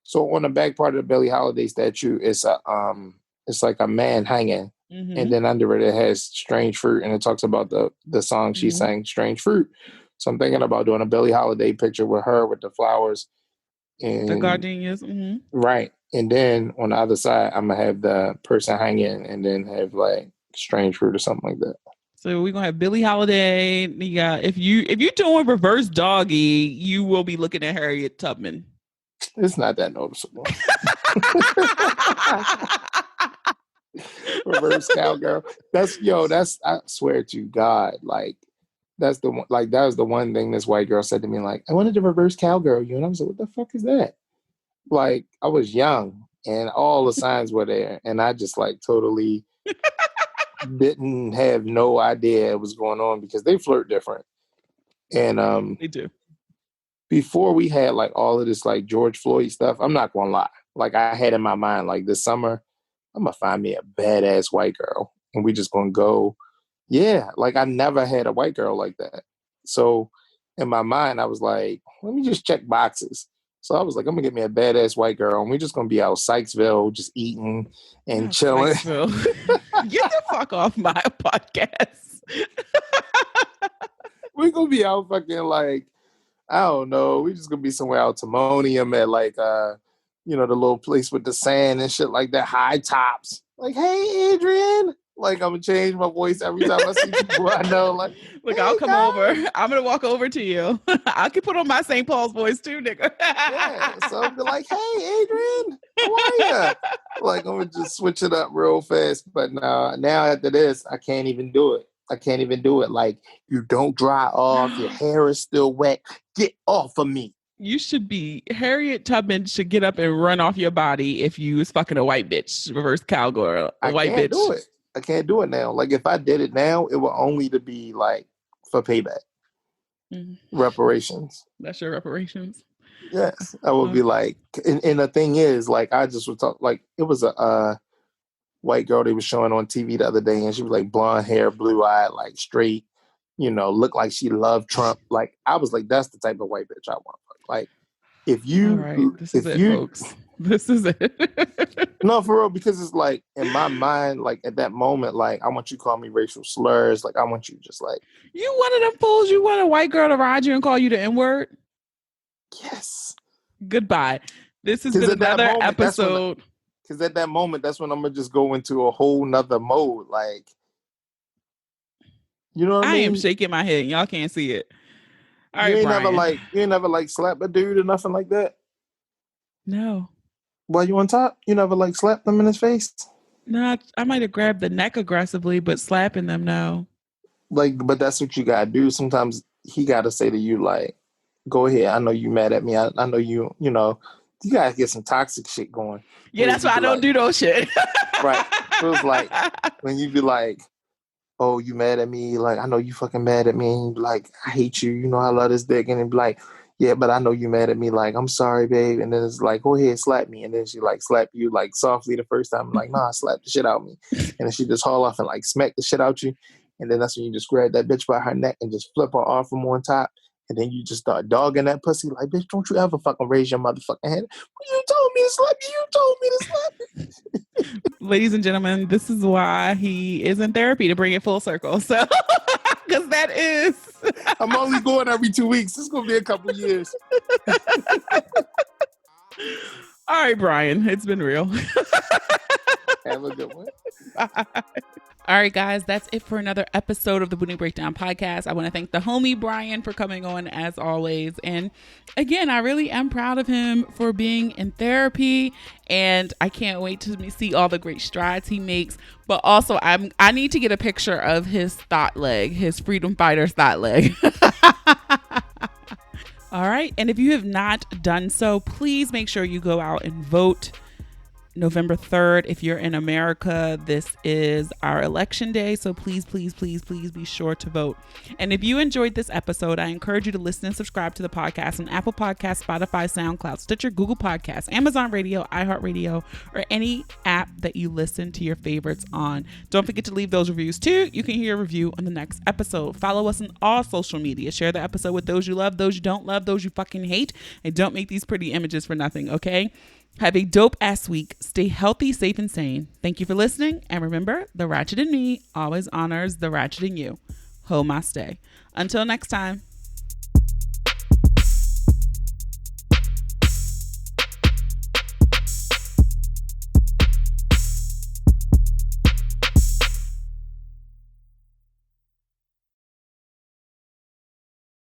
Speaker 2: so on the back part of the Billie Holiday statue, it's like a man hanging, and then under it has Strange Fruit, and it talks about the song she sang, Strange Fruit. So I'm thinking about doing a Billie Holiday picture with her with the flowers
Speaker 1: The
Speaker 2: and
Speaker 1: gardenias.
Speaker 2: right, and then on the other side, I'm gonna have the person hanging, and then have like Strange Fruit or something like that.
Speaker 1: So we're gonna have Billie Holiday. You got if you're doing reverse doggy, you will be looking at Harriet Tubman.
Speaker 2: It's not that noticeable. Reverse cowgirl. That's I swear to God, like that's the one, like that was the one thing this white girl said to me, like, I wanted to reverse cowgirl you. And I was like, what the fuck is that? Like, I was young and all the signs were there, and I just like totally didn't have no idea what was going on because they flirt different. And
Speaker 1: They do.
Speaker 2: before we had like all of this like George Floyd stuff, I'm not gonna lie. Like I had in my mind, like this summer, I'm gonna find me a badass white girl and we just gonna go. Yeah, like I never had a white girl like that. So in my mind, I was like, let me just check boxes. So I was like, I'm gonna get me a badass white girl and we're just gonna be out Sykesville, just eating and
Speaker 1: Not
Speaker 2: chilling.
Speaker 1: Sykesville. Get the fuck off my podcast.
Speaker 2: We're gonna be out fucking like, I don't know. We just gonna be somewhere out Timonium at like the little place with the sand and shit like that, high tops. Like, hey Adrian, Like I'm gonna change my voice every time I see people I know. Like,
Speaker 1: Look, I'll
Speaker 2: hey
Speaker 1: come over.
Speaker 2: guys.
Speaker 1: I'm gonna walk over to you. I can put on my St. Paul's voice too, nigga.
Speaker 2: Yeah. So I'll be like, hey Adrian, how are you? Like I'm gonna just switch it up real fast. But now after this, I can't even do it. I can't even do it. Like you don't dry off, your hair is still wet. Get off of me.
Speaker 1: You should be Harriet Tubman should get up and run off your body if you was fucking a white bitch, reverse cowgirl, a
Speaker 2: I
Speaker 1: white
Speaker 2: can't do
Speaker 1: bitch.
Speaker 2: it. I can't do it now. Like if I did it now, it would only to be like for payback,
Speaker 1: Mm,
Speaker 2: reparations.
Speaker 1: that's your reparations.
Speaker 2: Yes, I would be
Speaker 1: Okay.
Speaker 2: like, and the thing is, like, I just was talk like it was a white girl they was showing on TV the other day, and she was like blonde hair, blue eyed, like straight, looked like she loved Trump. Like I was like, that's the type of white bitch I want. Like if
Speaker 1: All right,
Speaker 2: you
Speaker 1: this is
Speaker 2: if
Speaker 1: it,
Speaker 2: you
Speaker 1: folks. This is it.
Speaker 2: no for real, because it's like in my mind, like at that moment, like I want you to call me racial slurs, like I want you just like
Speaker 1: You one of them fools. You want a white girl to ride you and call you the N word?
Speaker 2: yes,
Speaker 1: Goodbye. This has
Speaker 2: because
Speaker 1: been
Speaker 2: at that
Speaker 1: another
Speaker 2: moment,
Speaker 1: episode.
Speaker 2: that's when I'm gonna just go into a whole nother mode, like you know what I
Speaker 1: I am
Speaker 2: mean.
Speaker 1: shaking my head. Y'all can't see it. All
Speaker 2: You
Speaker 1: right,
Speaker 2: ain't never
Speaker 1: Brian.
Speaker 2: like you ain't never like slap a dude or nothing like that.
Speaker 1: No.
Speaker 2: While you on top, you never like slap them in his face.
Speaker 1: Not I might have grabbed the neck aggressively, but slapping them, no.
Speaker 2: Like, but that's what you gotta do. Sometimes he gotta say to you, like, go ahead. I know you mad at me. I know you gotta get some toxic shit going.
Speaker 1: Yeah,
Speaker 2: Where
Speaker 1: that's
Speaker 2: you
Speaker 1: why
Speaker 2: be
Speaker 1: I don't
Speaker 2: like,
Speaker 1: do those shit.
Speaker 2: right. Feels like when you be like, oh, you mad at me? Like, I know you fucking mad at me. And you be like, I hate you. You know, I love this dick. And then be like, yeah, but I know you mad at me. Like, I'm sorry, babe. And then it's like, go ahead, slap me. And then she like slap you like softly the first time. I'm like, nah, slap the shit out of me. And then she just haul off and like smack the shit out you. And then that's when you just grab that bitch by her neck and just flip her off from on top. And then you just start dogging that pussy like, bitch, don't you ever fucking raise your motherfucking hand. You told me to slap you. You told me to slap you.
Speaker 1: Ladies and gentlemen, this is why he is in therapy to bring it full circle. So, because that is.
Speaker 2: I'm only going every 2 weeks. It's going to be a couple years.
Speaker 1: All right, Brian, it's been real.
Speaker 2: Have a good one.
Speaker 1: Bye. All right, guys, that's it for another episode of the Boonie Breakdown podcast. I want to thank the homie Brian for coming on as always. And again, I really am proud of him for being in therapy, and I can't wait to see all the great strides he makes. But also, I need to get a picture of his thought leg, his freedom fighter's thought leg. All right, and if you have not done so, please make sure you go out and vote. November 3rd. If you're in America, this is our election day. So please, please, please, please be sure to vote. And if you enjoyed this episode, I encourage you to listen and subscribe to the podcast on Apple Podcasts, Spotify, SoundCloud, Stitcher, Google Podcasts, Amazon Radio, iHeartRadio, or any app that you listen to your favorites on. Don't forget to leave those reviews too. You can hear a review on the next episode. Follow us on all social media. Share the episode with those you love, those you don't love, those you fucking hate. And don't make these pretty images for nothing, okay? Have a dope ass week. Stay healthy, safe, and sane. Thank you for listening. And remember, the ratchet in me always honors the ratchet in you. Ho ma stay. Until next time.